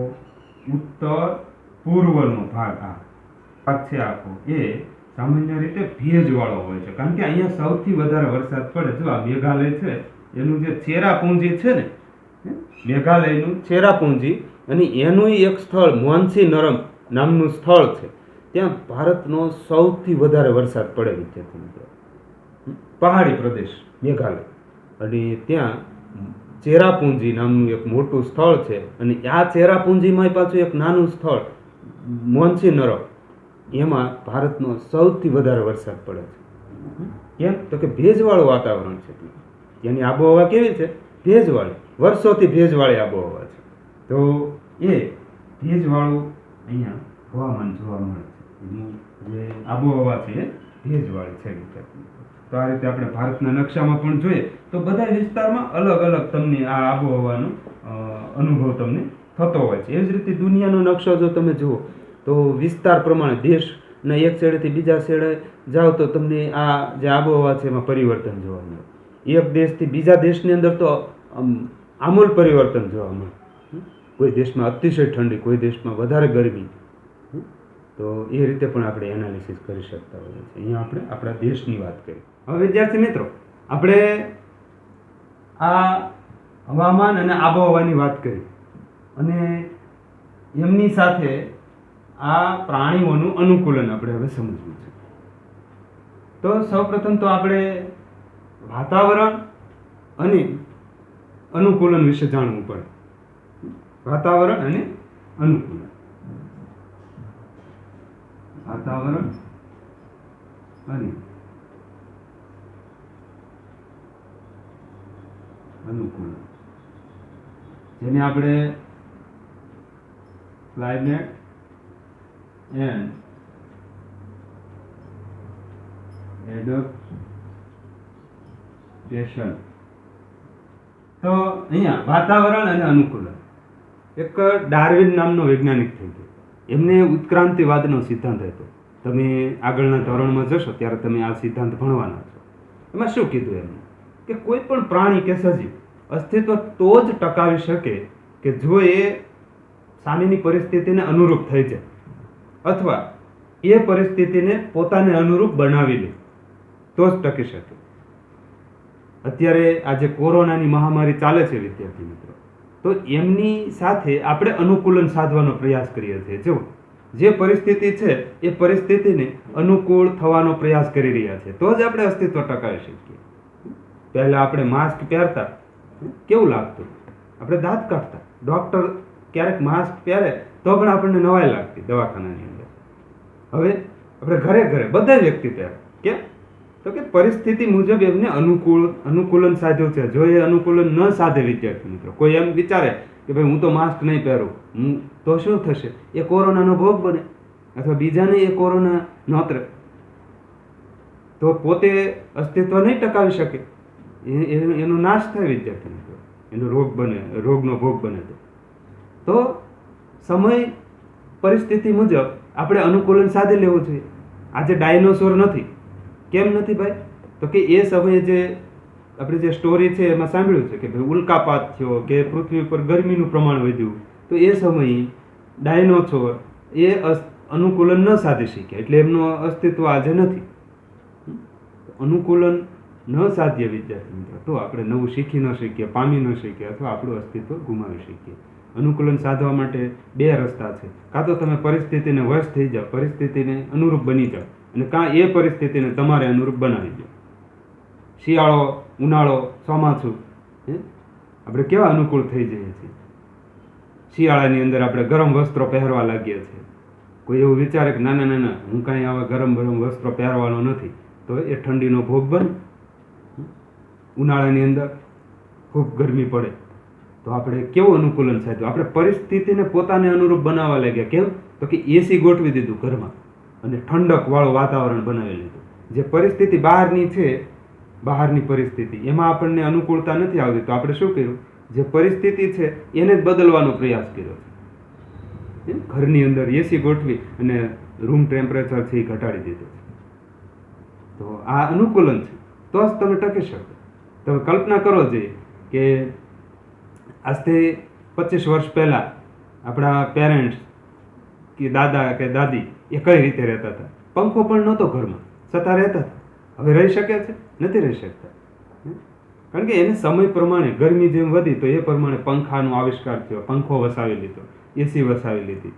ઉત્તર પૂર્વનો ભાગ છે આખો, એ સામાન્ય રીતે ભેજવાળો હોય છે, કારણ કે અહીંયા સૌથી વધારે વરસાદ પડે. જો આ મેઘાલય છે, એનું જે ચેરાપુંજી છે ને, મેઘાલયનું ચેરાપુંજી, અને એનું એક સ્થળ મોન્સી નરમ નામનું સ્થળ છે, ત્યાં ભારતનો સૌથી વધારે વરસાદ પડે વિદ્યાર્થી મિત્રો. પહાડી પ્રદેશ મેઘાલય, અને ત્યાં ચેરાપુંજી નામનું એક મોટું સ્થળ છે, અને આ ચેરાપુંજીમાં પાછું એક નાનું સ્થળ મોન્સી નરમ, એમાં ભારતનો સૌથી વધારે વરસાદ પડે છે. કેમ તો કે ભેજવાળું વાતાવરણ છે. ત્યાંની આબોહવા કેવી છે? ભેજવાળી, વર્ષોથી ભેજવાળી આબોહવા છે. તો એ ભેજવાળું અહીંયા હવામાન જોવા મળે છે. એની જે આબોહવા છે એ ભેજવાળી છે. તો આ રીતે આપણે ભારતના નકશામાં પણ જોઈએ તો બધા વિસ્તારમાં અલગ અલગ તમને આ આબોહવાનો અનુભવ તમને થતો હોય છે. એ જ રીતે દુનિયાનો નકશો જો તમે જુઓ તો વિસ્તાર પ્રમાણે દેશના એક છેડેથી બીજા છેડે જાઓ તો તમને આ જે આબોહવા છે એમાં પરિવર્તન જોવા મળે. એક દેશથી બીજા દેશની અંદર તો આમૂલ પરિવર્તન જોવા મળે. કોઈ દેશમાં અતિશય ઠંડી, કોઈ દેશમાં વધારે ગરમી. તો એ રીતે પણ આપણે એનાલિસિસ કરી શકતા હોઈએ છીએ. અહીંયા આપણે આપણા દેશની વાત કરી. હવે વિદ્યાર્થી મિત્રો, આપણે આ હવામાન અને આબોહવાની વાત કરી, અને એમની સાથે આ પ્રાણીઓનું અનુકૂલન આપણે હવે સમજવું છે. તો સૌપ્રથમ તો આપણે વાતાવરણ અને અનુકૂલન વિશે જાણવું પડે. વાતાવરણ અને અનુકૂલન. વાતાવરણ અને અનુકૂલન, જેને આપણે ક્લાઇમેટ એન્ડ એડપ્ટેશન. તો અહીંયા વાતાવરણ અને અનુકૂલન, એક ડાર્વિન નામનો વૈજ્ઞાનિક થઈ ગયો. એમને ઉત્ક્રાંતિવાદનો સિદ્ધાંત હતો. તમે આગળના ધોરણમાં જશો ત્યારે તમે આ સિદ્ધાંત ભણવાના છો. એમાં શું કીધું એમને કે કોઈ પણ પ્રાણી કે સજીવ અસ્તિત્વ તો જ ટકાવી શકે કે જો એ સામેની પરિસ્થિતિને અનુરૂપ થઈ જાય. અથવા એ પરિસ્થિતિને પોતાને અનુરૂપ બનાવી લે તો જ ટકી શકે. અત્યારે આજે કોરોનાની મહામારી ચાલે છે વિદ્યાર્થી મિત્રો, તો એમની સાથે આપણે અનુકૂલન સાધવાનો પ્રયાસ કરીએ છીએ. જો જે પરિસ્થિતિ છે એ પરિસ્થિતિને અનુકૂળ થવાનો પ્રયાસ કરી રહ્યા છે તો જ આપણે અસ્તિત્વ ટકાવી શકીએ. પહેલાં આપણે માસ્ક પહેરતા, કેવું લાગતું, આપણે દાંત કાઢતા. ડૉક્ટર ક્યારેક માસ્ક પહેરે તો પણ આપણને નવાઈ લાગતી દવાખાનાની અંદર. હવે આપણે ઘરે ઘરે બધા વ્યક્તિ પહેરે. કેમ? તો કે પરિસ્થિતિ મુજબ એમને અનુકૂલન સાધ્યું છે. જો એ અનુકૂલન ન સાધે વિદ્યાર્થી મિત્રો, કોઈ એમ વિચારે કે ભાઈ હું તો માસ્ક નહીં પહેરું, તો શું થશે? એ કોરોનાનો ભોગ બને અથવા બીજાને એ કોરોના નોતરે તો પોતે અસ્તિત્વ નહીં ટકાવી શકે, એનો નાશ થાય વિદ્યાર્થી મિત્રો, એનો રોગનો ભોગ બને. તો સમય પરિસ્થિતિ મુજબ આપણે અનુકૂલન સાધી લેવું જોઈએ. આજે ડાયનોસોર નથી. કેમ નથી ભાઈ? તો કે એ સમયે જે આપણે જે સ્ટોરી છે એમાં સાંભળ્યું છે કે ભાઈ ઉલ્કાપાત થયો કે પૃથ્વી પર ગરમીનું પ્રમાણ વધ્યું, તો એ સમયે ડાયનોસોર એ અનુકૂલન ન સાધી શક્યા, એટલે એમનું અસ્તિત્વ આજે નથી. અનુકૂલન ન સાધ્ય વિદ્યાર્થી મિત્રો તો આપણે નવું શીખી ન શકીએ, પામી ન શકીએ અથવા આપણું અસ્તિત્વ ગુમાવી શકીએ. અનુકૂલન સાધવા માટે બે રસ્તા છે. કાં તો તમે પરિસ્થિતિને વશ થઈ જાઓ, પરિસ્થિતિને અનુરૂપ બની જાઓ, અને કાં એ પરિસ્થિતિને તમારે અનુરૂપ બનાવી દો. શિયાળો, ઉનાળો, ચોમાસું, આપણે કેવા અનુકૂળ થઈ જઈએ છીએ. શિયાળાની અંદર આપણે ગરમ વસ્ત્રો પહેરવા લાગીએ છીએ. કોઈ એવું વિચારે કે ના ના ના ના હું કાંઈ આવા ગરમ વસ્ત્રો પહેરવાનો નથી, તો એ ઠંડીનો ભોગ બને. ઉનાળાની અંદર ખૂબ ગરમી પડે તો આપણે કેવું અનુકૂલન સાધ્યું? આપણે પરિસ્થિતિને પોતાને અનુરૂપ બનાવવા લાગ્યા. કેમ? તો કે એસી ગોઠવી દીધું ઘરમાં અને ઠંડકવાળું વાતાવરણ બનાવી લીધું. જે પરિસ્થિતિ બહારની છે, બહારની પરિસ્થિતિ એમાં આપણને અનુકૂળતા નથી આવતી, તો આપણે શું કર્યું? જે પરિસ્થિતિ છે એને જ બદલવાનો પ્રયાસ કર્યો છે. ઘરની અંદર એસી ગોઠવી અને રૂમ ટેમ્પરેચર છે એ ઘટાડી દીધું. તો આ અનુકૂલન છે, તો જ તમે ટકી શકો. તમે કલ્પના કરો જોઈએ કે આજથી 25 વર્ષ પહેલાં આપણા પેરેન્ટ્સ કે દાદા કે દાદી એ કઈ રીતે રહેતા હતા. પંખો પણ નહોતો ઘરમાં, છતાં રહેતા હતા. હવે રહી શકે છે? નથી રહી શકતા. કારણ કે એને સમય પ્રમાણે ગરમી જેમ વધી તો એ પ્રમાણે પંખાનો આવિષ્કાર થયો, પંખો વસાવી લીધો, એસી વસાવી લીધી.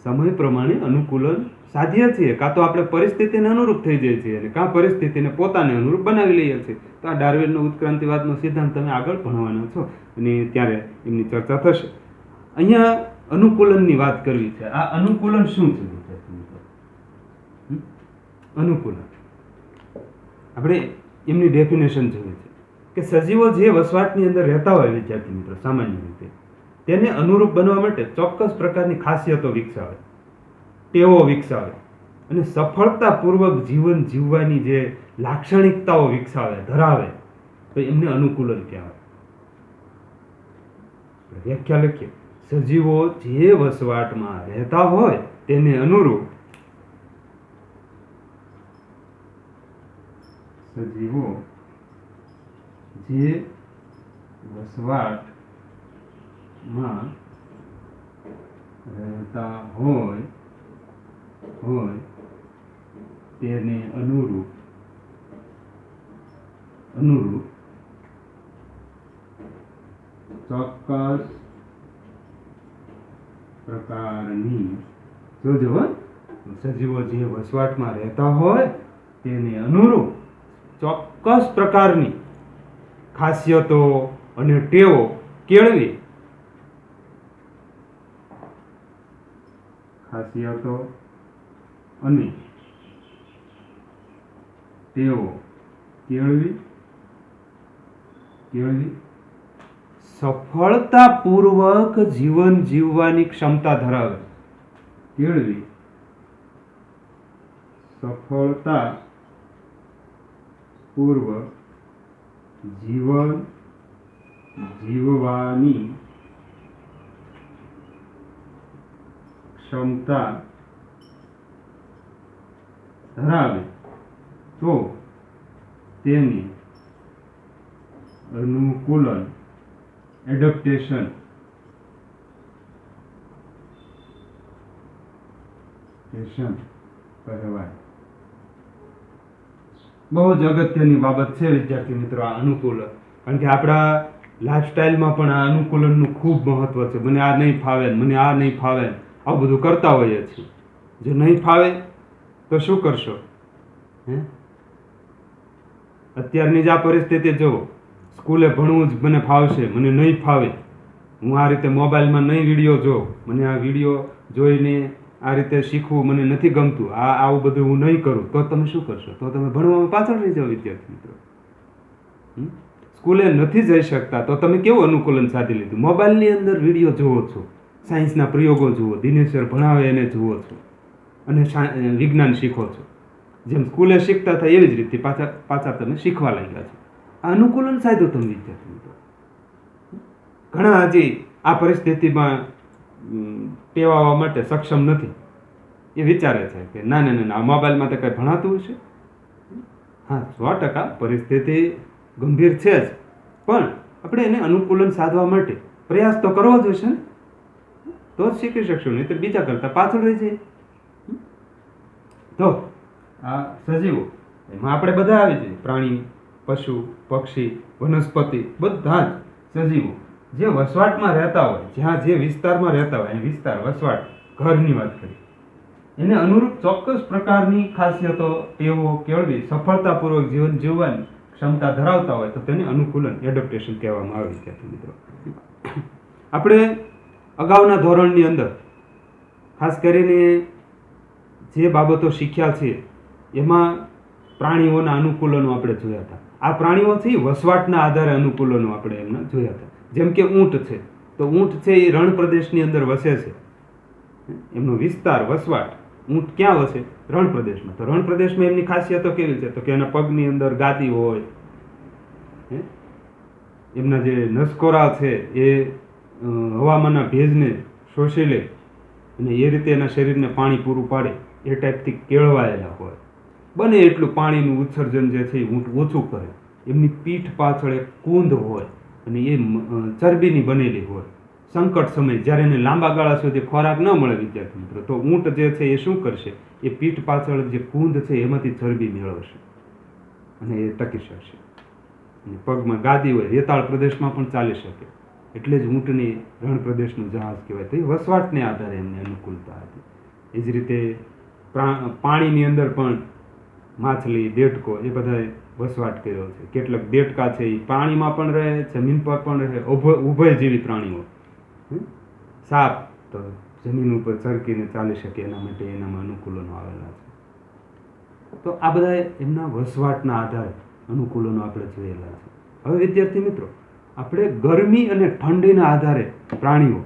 સમય પ્રમાણે અનુકૂલન સાધીએ છીએ. કાં તો આપણે પરિસ્થિતિને અનુરૂપ થઈ જઈએ છીએ અને કાં પરિસ્થિતિને પોતાને અનુરૂપ બનાવી લઈએ છીએ. તો આ ડાર્વિનનો ઉત્ક્રાંતિવાદનો સિદ્ધાંત તમે આગળ ભણવાના છો અને ત્યારે એમની ચર્ચા થશે. અહીંયા અનુકૂલનની વાત કરવી છે. આ અનુકૂલન શું છે? અનુકૂલન આપણે એમની ડેફિનેશન જોઈ છે કે સજીવો જે વસવાટની અંદર રહેતા હોય વિદ્યાર્થી મિત્રો, સામાન્ય રીતે તેને અનુરૂપ બનવા માટે ચોક્કસ પ્રકારની ખાસિયતો વિકસાવે, ટેવો વિકસાવે અને સફળતાપૂર્વક જીવન જીવવાની જે લાક્ષણિકતાઓ વિકસાવે, ધરાવે, તો એમને અનુકૂલન કહેવાય. વ્યાખ્યા લખીએ. સજીવો જે વસવાટમાં રહેતા હોય તેને અનુરૂપ સજીવો જે વસવાટમાં રહેતા હોય તેને અનુરૂપ ચોક્કસ પ્રકારની સજીવો જે વસવાટમાં રહેતા હોય તેને અનુરૂપ ચોક્કસ પ્રકારની ખાસિયતો અને ટેવો કેળવી, ખાસિયતો અને ટેવો કેળવી સફળતાપૂર્વક જીવન જીવવાની ક્ષમતા ધરાવે. કેળવી સફળતાપૂર્વક જીવન જીવવાની ક્ષમતા ધરાવે તો તેની અનુકૂલન એડપ્ટેશન એડપ્ટેશન કહેવાય. બહુ જ અગત્યની બાબત છે વિદ્યાર્થી મિત્રો આ અનુકૂલન. કારણ કે આપણા લાઈફસ્ટાઈલમાં પણ આ અનુકૂલનનું ખૂબ મહત્વ છે. મને આ નહીં ફાવે, મને આ નહીં ફાવે, આવું બધું કરતા હોઈએ છીએ. જો નહીં ફાવે તો શું કરશો? અત્યારની જ આ પરિસ્થિતિ જુઓ. સ્કૂલે ભણવું જ મને ફાવશે, મને નહીં ફાવે, હું આ રીતે મોબાઈલમાં નહીં વિડીયો જોઉં, મને આ વિડીયો જોઈને આ રીતે શીખવું મને નથી ગમતું, આવું બધું હું નહીં કરું, તો તમે શું કરશો? તો તમે ભણવામાં પાછળ રહી જાઓ વિદ્યાર્થી મિત્રો. સ્કૂલે નથી જઈ શકતા તો તમે કેવું અનુકૂલન સાધી લીધું? મોબાઈલની અંદર વિડીયો જુઓ છો, સાયન્સના પ્રયોગો જુઓ, દિનેશ્વર ભણાવે એને જુઓ છો અને વિજ્ઞાન શીખો છો. જેમ સ્કૂલે શીખતા હતા એવી જ રીતે પાછા તમે શીખવા લાગ્યા છો. આ અનુકૂલન સાધ્યું તમે વિદ્યાર્થી મિત્રો. ઘણા હજી આ પરિસ્થિતિમાં ટેવાવા માટે સક્ષમ નથી. એ વિચારે છે કે ના ના ના, મોબાઈલમાં તો કંઈ ભણાતું હશે. હા, 100% પરિસ્થિતિ ગંભીર છે જ, પણ આપણે એને અનુકૂલન સાધવા માટે પ્રયાસ તો કરવો જ હશે ને, તો જ શીખી શકશું, નહીં તો બીજા કરતાં પાછળ રહી જઈએ. તો આ સજીવો એમાં આપણે બધા આવી જઈએ. પ્રાણી, પશુ, પક્ષી, વનસ્પતિ, બધા જ સજીવો જે વસવાટમાં રહેતા હોય, જ્યાં જે વિસ્તારમાં રહેતા હોય, એ વિસ્તાર, વસવાટ, ઘરની વાત કરી, એને અનુરૂપ ચોક્કસ પ્રકારની ખાસિયતો, ટેવો કેળવી સફળતાપૂર્વક જીવન જીવવાની ક્ષમતા ધરાવતા હોય તો તેને અનુકૂલન, એડપ્ટેશન કહેવામાં આવે છે મિત્રો. આપણે અગાઉના ધોરણની અંદર ખાસ કરીને જે બાબતો શીખ્યા છે એમાં પ્રાણીઓના અનુકૂલનો આપણે જોયા હતા. આ પ્રાણીઓ છે વસવાટના આધારે અનુકૂલનો આપણે એમના જોયા હતા. જેમ કે ઊંટ છે, તો ઊંટ છે એ રણ પ્રદેશની અંદર વસે છે. એમનો વિસ્તાર, વસવાટ, ઊંટ ક્યાં વસે? રણ પ્રદેશમાં. તો રણ પ્રદેશમાં એમની ખાસિયતો કેવી છે? તો કે એના પગની અંદર ગાદી હોય, એમના જે નસકોરા છે એ હવામાનના ભેજને શોષી લે અને એ રીતે એના શરીરને પાણી પૂરું પાડે એ ટાઈપથી કેળવાયેલા હોય. બને એટલું પાણીનું ઉત્સર્જન જે છે એ ઊંટ ઓછું કરે. એમની પીઠ પાછળ એક કુંધ હોય અને એ ચરબીની બનેલી હોય. સંકટ સમય જ્યારે એને લાંબા ગાળા સુધી ખોરાક ન મળે વિદ્યાર્થી મિત્રો, તો ઊંટ જે છે એ શું કરશે? એ પીઠ પાછળ જે કુંધ છે એમાંથી ચરબી મેળવશે અને એ ટકી શકશે. અને પગમાં ગાદી હોય, રેતાળ પ્રદેશમાં પણ ચાલી શકે. એટલે જ ઊંટની રણ પ્રદેશનું જહાજ કહેવાય. તો એ વસવાટને આધારે એમને અનુકૂળતા હતી. એ જ રીતે પાણીની અંદર પણ માછલી, દેડકો એ બધાએ વસવાટ કર્યો છે. કેટલાક દેડકા છે એ પાણીમાં પણ રહે, જમીન પર પણ રહે, ઉભયજીવી પ્રાણીઓ. સાપ તો જમીન ઉપર ચરકીને ચાલી શકે, એના માટે એનામાં અનુકૂલનો આવેલા છે. તો આ બધા એમના વસવાટના આધારે અનુકૂલનો આપણે જોયેલા છે. હવે વિદ્યાર્થી મિત્રો, આપણે ગરમી અને ઠંડીના આધારે પ્રાણીઓ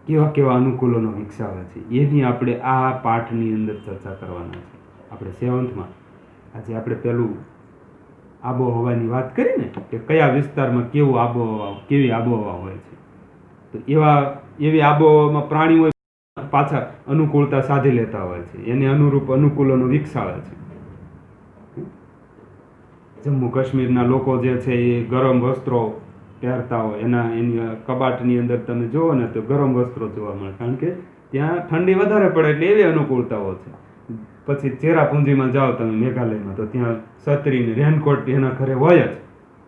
કેવા કેવા અનુકૂલનો વિકસાવ્યા છે એની આપણે આ પાઠની અંદર ચર્ચા કરવાના છે. આપણે 7th આજે આપણે પેલું આબોહવાની વાત કરી ને, કે કયા વિસ્તારમાં કેવી આબોહવા હોય છે. તો એવી આબોહવામાં પ્રાણીઓ પાછા અનુકૂળતા સાધી લેતા હોય છે, એને અનુરૂપ અનુકૂલનો વિકસાવે છે. જમ્મુ કાશ્મીરના લોકો જે છે એ ગરમ વસ્ત્રો પહેરતા હોય, એની કબાટની અંદર તમે જુઓ ને તો ગરમ વસ્ત્રો જોવા મળે, કારણ કે ત્યાં ઠંડી વધારે પડે એટલે એવી અનુકૂળતાઓ છે. પછી ચેરાપુંજીમાં જાઓ તમે મેઘાલયમાં, તો ત્યાં છત્રી ને રેનકોટ એના ઘરે હોય જ.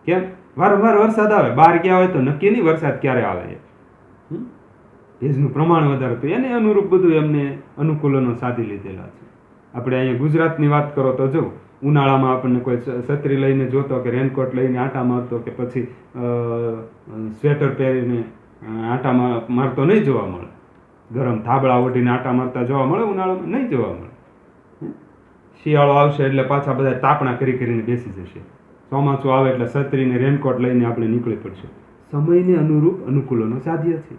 કેમ? વારંવાર વરસાદ આવે, બહાર ક્યાં હોય તો નક્કી નહીં વરસાદ ક્યારે આવે. ભેજનું પ્રમાણ વધારે, તો એને અનુરૂપ બધું એમને અનુકૂલનો સાધી લીધેલા છે. આપણે અહીંયા ગુજરાતની વાત કરો તો જો ઉનાળામાં આપણને કોઈ છત્રી લઈને જોતો કે રેનકોટ લઈને આંટા મારતો કે પછી સ્વેટર પહેરીને આંટા મારતો નહીં જોવા મળે. ગરમ ધાબળા ઓઢીને આંટા મારતા જોવા મળે ઉનાળામાં? નહીં જોવા મળે. શિયાળો આવશે એટલે પાછા બધા તાપણા કરીને બેસી જશે. ચોમાસું આવે એટલે છત્રીને રેનકોટ લઈને આપણે નીકળી પડશે. સમયને અનુરૂપ અનુકૂલનો સાધ્ય છે.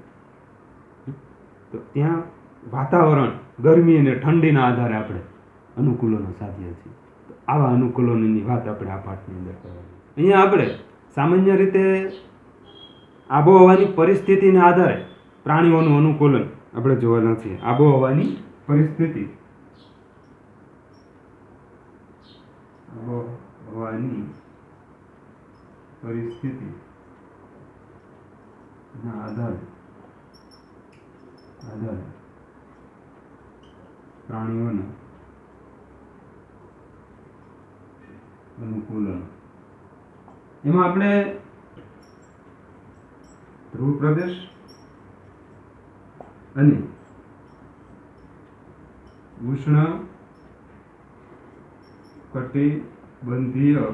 તો ત્યાં વાતાવરણ, ગરમી અને ઠંડીના આધારે આપણે અનુકૂલનો સાધ્ય છે. તો આવા અનુકૂલનોની વાત આપણે આ પાઠની અંદર કરવાની. અહીંયા આપણે સામાન્ય રીતે આબોહવાની પરિસ્થિતિના આધારે પ્રાણીઓનું અનુકૂલન આપણે જોવાના છીએ. આબોહવાની પરિસ્થિતિ, આબોહવાની પરિસ્થિતિના આધારે પ્રાણીઓના અનુકૂલન. એમાં આપણે ધ્રુવ પ્રદેશ અને ઉષ્ણ કટિબંધીય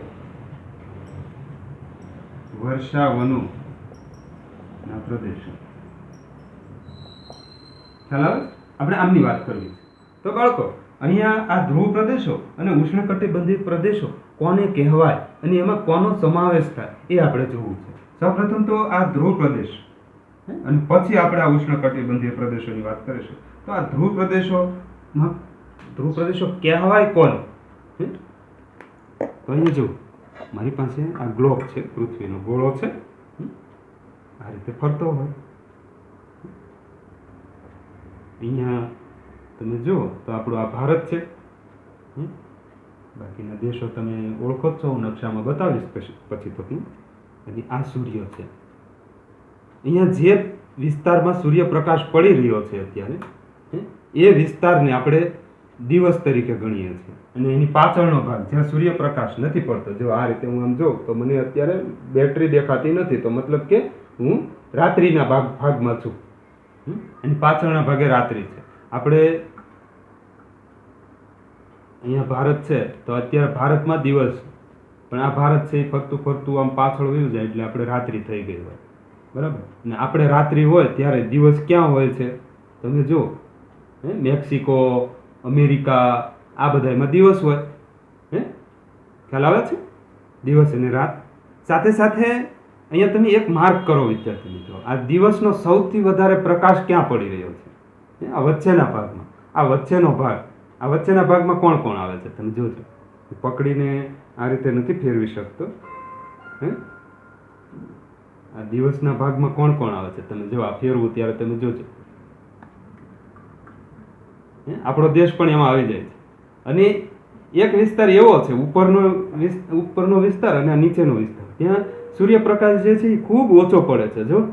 વર્ષાવનોના પ્રદેશો. ખ્યાલ આવે? આપણે આમની વાત કરવી છે. તો બાળકો, અહીંયા આ ધ્રુવ પ્રદેશો અને ઉષ્ણકટિબંધીય પ્રદેશો કોને કહેવાય અને એમાં કોનો સમાવેશ થાય એ આપણે જોવું છે. સૌપ્રથમ તો આ ધ્રુવ પ્રદેશ અને પછી આપણે આ ઉષ્ણકટિબંધીય પ્રદેશોની વાત કરીશું. તો આ ધ્રુવ પ્રદેશો કહેવાય કોણ? તો અહીંયા જો મારી પાસે આ ગ્લોબ છે, પૃથ્વીનો ગોળો છે, આ રીતે ફરતો હોય. અહીંયા તમે જુઓ તો આપણું આ ભારત છે. બાકીના દેશો તમે ઓળખો છો, હું નકશામાં બતાવીશ પછી તો. અને આ સૂર્ય છે. અહીંયા જે વિસ્તારમાં સૂર્યપ્રકાશ પડી રહ્યો છે અત્યારે, એ વિસ્તારને આપણે દિવસ તરીકે ગણીએ છીએ. અને એની પાછળનો ભાગ જ્યાં સૂર્યપ્રકાશ નથી પડતો, જો આ રીતે હું આમ જોઉં તો મને અત્યારે બેટરી દેખાતી નથી, તો મતલબ કે હું રાત્રિના ભાગમાં છું. એની પાછળના ભાગે રાત્રિ છે. આપણે અહીંયા ભારત છે તો અત્યારે ભારતમાં દિવસ, પણ આ ભારત છે એ ફરતું ફરતું આમ પાછળ વયું જાય એટલે આપણે રાત્રિ થઈ ગઈ હોય, બરાબર. અને આપણે રાત્રિ હોય ત્યારે દિવસ ક્યાં હોય છે? તમે જુઓ, મેક્સિકો, અમેરિકા, આ બધામાં દિવસ હોય. ખ્યાલ આવે છે? દિવસ અને રાત. સાથે સાથે અહીંયા તમે એક માર્ક કરો વિદ્યાર્થી મિત્રો, આ દિવસનો સૌથી વધારે પ્રકાશ ક્યાં પડી રહ્યો છે? આ વચ્ચેના ભાગમાં. આ વચ્ચેના ભાગમાં કોણ કોણ આવે છે તમે જોજો. પકડીને આ રીતે નથી ફેરવી શકતો. આ દિવસના ભાગમાં કોણ કોણ આવે છે તમે જો, આ ફેરવું ત્યારે તમે જોજો. આપણો દેશ પણ એમાં આવી જાય છે. અને એક વિસ્તાર એવો છે, ઉપરનો વિસ્તાર અને આ નીચેનો વિસ્તાર, ત્યાં સૂર્યપ્રકાશ જે છે એ ખૂબ ઓછો પડે છે. જો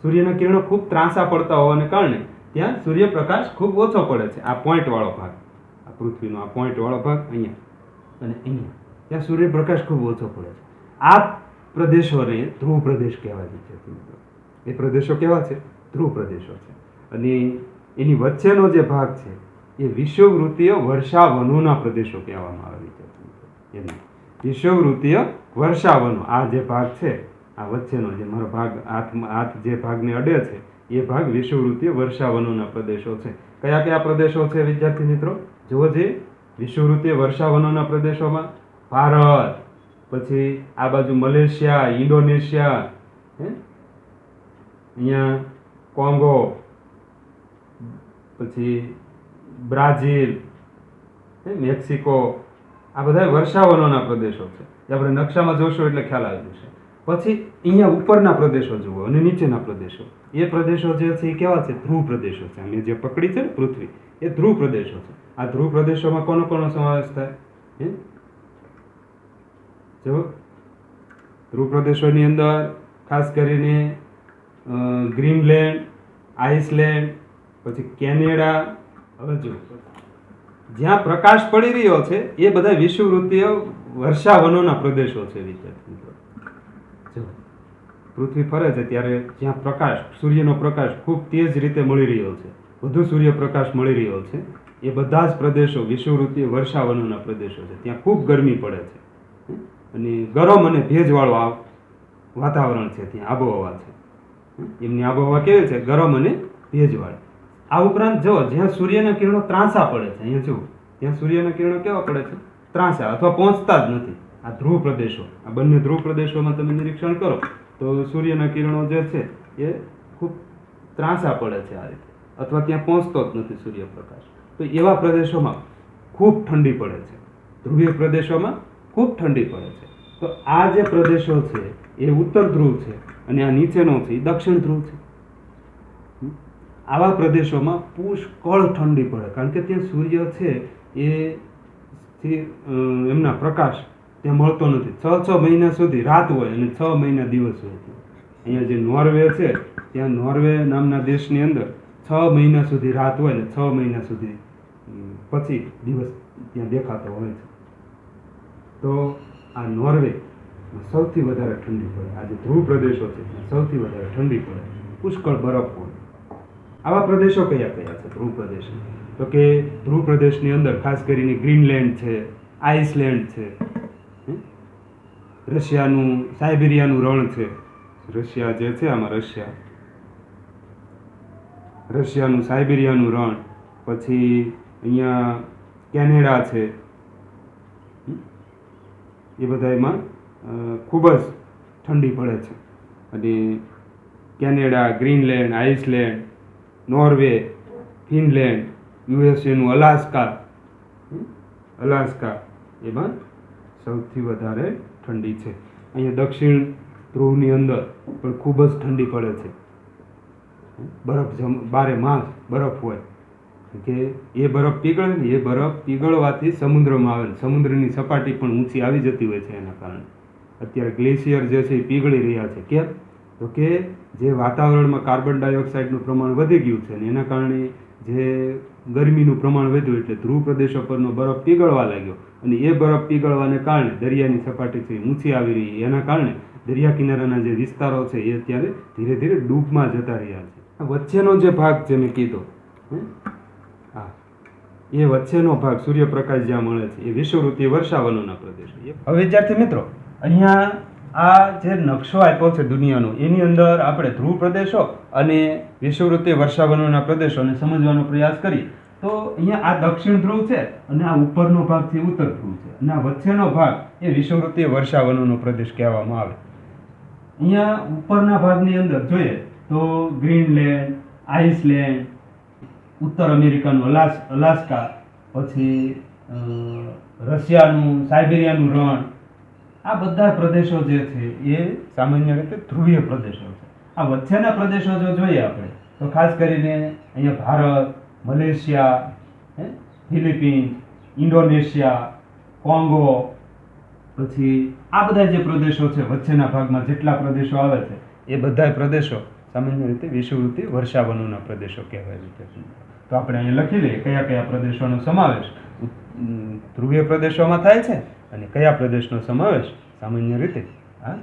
સૂર્યના કિરણો ખૂબ ત્રાંસા પડતા હોવાને કારણે ત્યાં સૂર્યપ્રકાશ ખૂબ ઓછો પડે છે. આ પોઈન્ટવાળો ભાગ, આ પૃથ્વીનો આ પોઈન્ટવાળો ભાગ અહીંયા અને અહીંયા, ત્યાં સૂર્યપ્રકાશ ખૂબ ઓછો પડે છે. આ પ્રદેશોને ધ્રુવ પ્રદેશ કહેવાય છે. એ પ્રદેશો કેવા છે? ધ્રુવ પ્રદેશો છે. અને એની વચ્ચેનો જે ભાગ છે એ વિષુવવૃત્તીય વર્ષાવનોના પ્રદેશો કહેવામાં આવે છે. એને વિષુવવૃત્તીય વર્ષાવનો, આ જે ભાગ છે, આ વચ્ચેનો જે મારો ભાગ હાથ જે ભાગને અડે છે એ ભાગ વિષુવવૃત્તીય વર્ષાવનોના પ્રદેશો છે. કયા કયા પ્રદેશો છે વિદ્યાર્થી મિત્રો? જુઓ, જે વિષુવવૃત્તીય વર્ષાવનોના પ્રદેશોમાં ભારત, પછી આ બાજુ મલેશિયા, ઇન્ડોનેશિયા, અહીંયા કોંગો, પછી બ્રાઝિલ, મેક્સિકો, આ બધા વર્ષાવનોના પ્રદેશો છે. જે આપણે નકશામાં જોશું એટલે ખ્યાલ આવી જશે. પછી અહીંયા ઉપરના પ્રદેશો જુઓ અને નીચેના પ્રદેશો. એ પ્રદેશો જે છે એ કેવા છે? ધ્રુવ પ્રદેશો છે. અને જે પકડી છે ને પૃથ્વી, એ ધ્રુવ પ્રદેશો છે. આ ધ્રુવ પ્રદેશોમાં કોનો કોનો સમાવેશ થાય? જો ધ્રુવ પ્રદેશોની અંદર ખાસ કરીને ગ્રીનલેન્ડ, આઇસલેન્ડ, પછી કેનેડા. હવે જો જ્યાં પ્રકાશ પડી રહ્યો છે એ બધા વિષુવવૃત્તીય વર્ષાવનોના પ્રદેશો છે વિદ્યાર્થી મિત્રો. જો પૃથ્વી ફરે છે ત્યારે જ્યાં પ્રકાશ, સૂર્યનો પ્રકાશ ખૂબ તેજ રીતે મળી રહ્યો છે, વધુ સૂર્યપ્રકાશ મળી રહ્યો છે, એ બધા જ પ્રદેશો વિષુવવૃત્તીય વર્ષાવનોના પ્રદેશો છે. ત્યાં ખૂબ ગરમી પડે છે અને ગરમ અને ભેજવાળું વાતાવરણ છે, ત્યાં આબોહવા છે. એમની આબોહવા કેવી છે? ગરમ અને ભેજવાળી. આ ઉપરાંત જો જ્યાં સૂર્યના કિરણો ત્રાંસા પડે છે, અહીંયા જુઓ, ત્યાં સૂર્યના કિરણો કેવા પડે છે? ત્રાંસા, અથવા પહોંચતા જ નથી. આ ધ્રુવ પ્રદેશો, આ બંને ધ્રુવ પ્રદેશોમાં તમે નિરીક્ષણ કરો તો સૂર્યના કિરણો જે છે એ ખૂબ ત્રાંસા પડે છે આ રીતે, અથવા ત્યાં પહોંચતો જ નથી સૂર્યપ્રકાશ. તો એવા પ્રદેશોમાં ખૂબ ઠંડી પડે છે. ધ્રુવીય પ્રદેશોમાં ખૂબ ઠંડી પડે છે. તો આ જે પ્રદેશો છે એ ઉત્તર ધ્રુવ છે અને આ નીચેનો છે એ દક્ષિણ ધ્રુવ છે. આવા પ્રદેશોમાં પુષ્કળ ઠંડી પડે, કારણ કે ત્યાં સૂર્ય છે એ એમના પ્રકાશ ત્યાં મળતો નથી. 6 મહિના સુધી રાત હોય અને 6 મહિના દિવસ હોય. અહીંયા જે નોર્વે છે, ત્યાં નોર્વે નામના દેશની અંદર 6 મહિના સુધી રાત હોય ને 6 મહિના સુધી પછી દિવસ ત્યાં દેખાતો હોય છે. તો આ નોર્વે સૌથી વધારે ઠંડી પડે. આ જે ધ્રુવ પ્રદેશો છે ત્યાં સૌથી વધારે ઠંડી પડે, પુષ્કળ બરફ હોય. આવા પ્રદેશો કયા કયા છે ધ્રુવ પ્રદેશ? તો કે ધ્રુવ પ્રદેશની અંદર ખાસ કરીને ગ્રીનલેન્ડ છે, આઇસલેન્ડ છે, રશિયાનું સાઇબેરિયાનું રણ છે. રશિયા જે છે આમાં રશિયાનું સાઇબેરિયાનું રણ, પછી અહીંયા કેનેડા છે. એ બધામાં ખૂબ જ ઠંડી પડે છે. અને Canada, Greenland, Iceland, Norway, Finland, યુએસએનું અલાસ્કા એમાં સૌથી વધારે ઠંડી છે. અહીંયા દક્ષિણ ધ્રુવની અંદર પણ ખૂબ જ ઠંડી પડે છે. બારે માસ બરફ હોય કે એ બરફ પીગળે ને, એ બરફ પીગળવાથી સમુદ્રમાં આવે, સમુદ્રની સપાટી પણ ઊંચી આવી જતી હોય છે. એના કારણે અત્યારે ગ્લેશિયર જે છે એ પીગળી રહ્યા છે. કેમ? તો કે જે વાતાવરણમાં કાર્બન ડાયોક્સાઇડનું પ્રમાણ વધી ગયું છે ને એના કારણે જે ગરમીનું પ્રમાણ વધ્યું એટલે ધ્રુવ પ્રદેશો પરનો બરફ પીગળવા લાગ્યો, અને એ બરફ પીગળવાને કારણે દરિયાની સપાટી છે ઊંચી આવી રહી. એના કારણે દરિયા કિનારાના જે વિસ્તારો છે એ અત્યારે ધીરે ધીરે ડૂબમાં જતા રહ્યા છે. વચ્ચેનો જે ભાગ જે મેં કીધો, એ વચ્ચેનો ભાગ સૂર્યપ્રકાશ જ્યાં મળે છે એ વિષુવવૃત્તીય વર્ષાવનોના પ્રદેશો. હવે વિદ્યાર્થી મિત્રો, અહીંયા આ જે નકશો આપ્યો છે દુનિયાનો, એની અંદર આપણે ધ્રુવ પ્રદેશો અને વિષુવવૃત્તીય વર્ષાવનોના પ્રદેશોને સમજવાનો પ્રયાસ કરીએ તો અહીંયા આ દક્ષિણ ધ્રુવ છે અને આ ઉપરનો ભાગ છે ઉત્તર ધ્રુવ છે, અને આ વચ્ચેનો ભાગ એ વિષુવવૃત્તીય વર્ષાવનોનો પ્રદેશ કહેવામાં આવે. અહીંયા ઉપરના ભાગની અંદર જોઈએ તો ગ્રીનલેન્ડ, આઇસલેન્ડ, ઉત્તર અમેરિકાનું અલાસ્કા, પછી રશિયાનું સાઇબેરિયાનું રણ, આ બધા પ્રદેશો જે છે એ સામાન્ય રીતે ધ્રુવીય પ્રદેશો છે. આ વચ્ચેના પ્રદેશો જો જોઈએ આપણે તો ખાસ કરીને અહીંયા Bharat, Malaysia, Philippines, Indonesia, Congo, પછી આ બધા જે પ્રદેશો છે વચ્ચેના ભાગમાં જેટલા પ્રદેશો આવે છે એ બધા પ્રદેશો સામાન્ય રીતે વિષુવવૃત્તીય વર્ષાવનોના પ્રદેશો કહેવાય છે. તો આપણે અહીંયા લખી લઈએ કયા કયા પ્રદેશોનો સમાવેશ ધ્રુવીય પ્રદેશોમાં થાય છે અને કયા પ્રદેશનો સમાવેશ સામાન્ય રીતે આ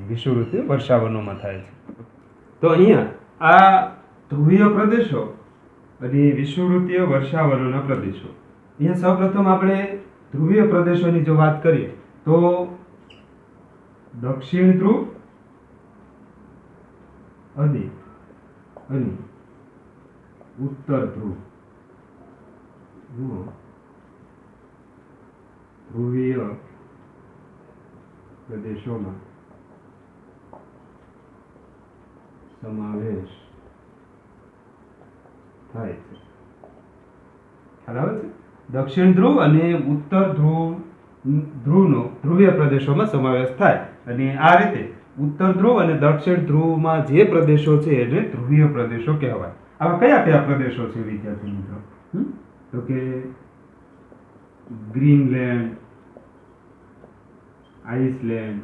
વિષુવવૃત્તીય વર્ષાવનોમાં થાય છે. તો અહીંયા આ ધ્રુવીય પ્રદેશો અને વિષુવવૃત્તીય વર્ષાવનોના પ્રદેશો. અહીંયા સૌપ્રથમ આપણે ધ્રુવીય પ્રદેશોની જો વાત કરીએ તો દક્ષિણ ધ્રુવ અને ઉત્તર ધ્રુવ ધ્રુવીય પ્રદેશોમાં સમાવેશ થાય છે. ખ્યાલ આવે છે? દક્ષિણ ધ્રુવ અને ઉત્તર ધ્રુવનો ધ્રુવીય પ્રદેશોમાં સમાવેશ થાય, અને આ રીતે ઉત્તર ધ્રુવ અને દક્ષિણ ધ્રુવમાં જે પ્રદેશો છે એને ધ્રુવીય પ્રદેશો કહેવાય. આવા કયા કયા પ્રદેશો છે વિદ્યાર્થી મિત્રો? તો કે ગ્રીનલેન્ડ, આઇસલેન્ડ,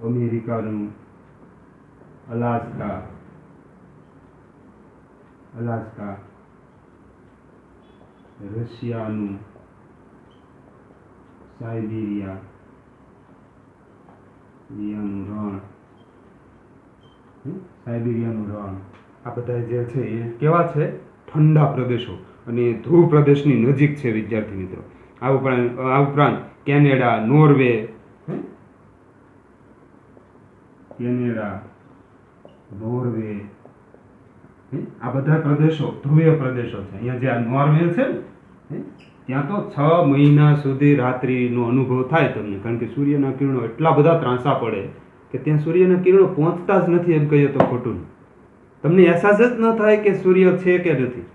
અમેરિકાનું અલાસ્કા, રશિયાનું સાઇબેરિયાનું રણ, આ બધા જે છે એ કેવા છે? ઠંડા પ્રદેશો અને ધ્રુવ પ્રદેશની નજીક છે વિદ્યાર્થી મિત્રો. આ ઉપરાંત કેનેડા, નોર્વે, આ બધા પ્રદેશો ધ્રુવીય પ્રદેશો છે. અહીંયા જે આ નોર્વે છે ને ત્યાં તો 6 મહિના સુધી રાત્રિનો અનુભવ થાય તમને, કારણ કે સૂર્યના કિરણો એટલા બધા ત્રાંસા પડે કે ત્યાં સૂર્યના કિરણો પહોંચતા જ નથી, એમ કહીએ તો ખોટું. તમને અહેસાસ જ ન થાય કે સૂર્ય છે કે નથી,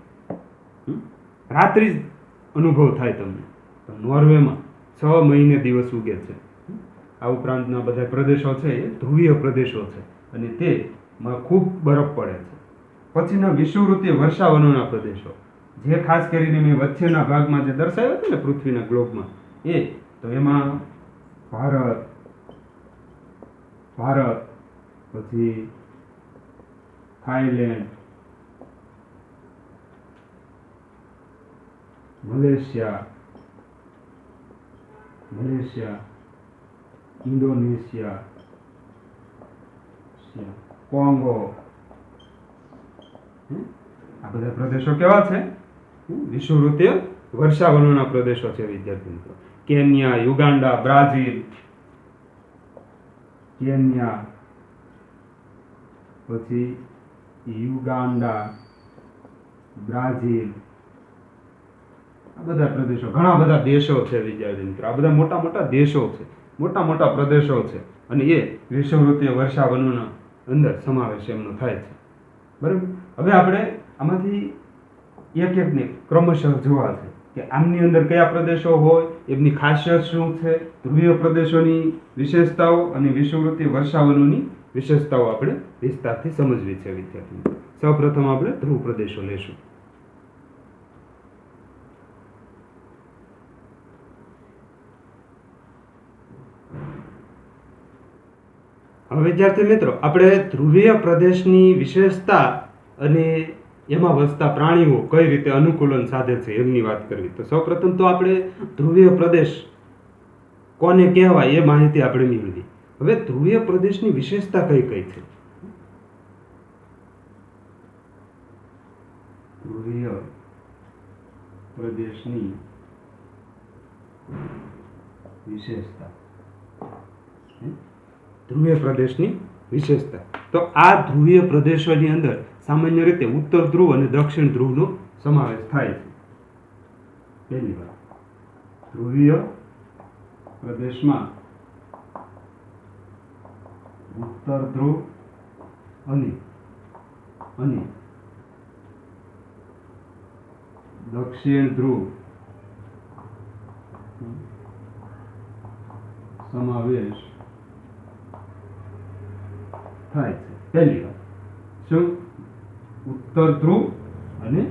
રાત્રિ જ અનુભવ થાય તમને. તો નોર્વેમાં 6 મહિને દિવસ ઉગે છે. આ ઉપરાંતના બધા પ્રદેશો છે એ ધ્રુવીય પ્રદેશો છે અને તેમાં ખૂબ બરફ પડે છે. પછીના વિષુવવૃત્તીય વર્ષાવનોના પ્રદેશો, જે ખાસ કરીને મેં વચ્ચેના ભાગમાં જે દર્શાવ્યા હતા ને પૃથ્વીના ગ્લોબમાં, તો એમાં ભારત, પછી થાઈલેન્ડ, મલેશિયા, ઇન્ડોનેશિયા, કોંગો, આ બધા પ્રદેશો કેવા છે? વિષુવવૃત્તીય વર્ષાવનોના પ્રદેશો છે વિદ્યાર્થી મિત્રો. કેન્યા, યુગાન્ડા, બ્રાઝિલ, પછી યુગાન્ડા, બ્રાઝિલ, આ બધા પ્રદેશો, ઘણા બધા દેશો છે વિદ્યાર્થી મિત્રો. આ બધા મોટા મોટા દેશો છે, મોટા મોટા પ્રદેશો છે, અને એ વિષુવવૃત્તીય વર્ષાવનોના અંદર સમાવેશ એમનો થાય છે. બરાબર. હવે આપણે આમાંથી એક એકને ક્રમશઃ જોવા છે કે આમની અંદર કયા પ્રદેશો હોય, એમની ખાસિયત શું છે, ધ્રુવીય પ્રદેશોની વિશેષતાઓ અને વિષુવવૃત્તીય વર્ષાવનોની વિશેષતાઓ આપણે વિસ્તારથી સમજવી છે વિદ્યાર્થી મિત્રો. સૌપ્રથમ આપણે ધ્રુવ પ્રદેશો લેશું. હવે વિદ્યાર્થી મિત્રો, આપણે ધ્રુવીય પ્રદેશની વિશેષતા અને એમાં વસતા પ્રાણીઓ કઈ રીતે અનુકૂલન સાધે છે એમની વાત કરવી. તો સૌપ્રથમ તો આપણે ધ્રુવીય પ્રદેશ કોને કહેવાય એ માહિતી આપણે મેળવી. હવે ધ્રુવીય પ્રદેશની વિશેષતા કઈ કઈ છે? ધ્રુવીય પ્રદેશની વિશેષતા, ધ્રુવીય પ્રદેશની વિશેષતા. તો આ ધ્રુવીય પ્રદેશોની અંદર સામાન્ય રીતે ઉત્તર ધ્રુવ અને દક્ષિણ ધ્રુવનો સમાવેશ થાય છે. પહેલી વાત, ધ્રુવીય પ્રદેશમાં ઉત્તર ધ્રુવ અને દક્ષિણ ધ્રુવ સમાવેશ થાય છે. પહેલી વાત, શું? ઉત્તર ધ્રુવ અને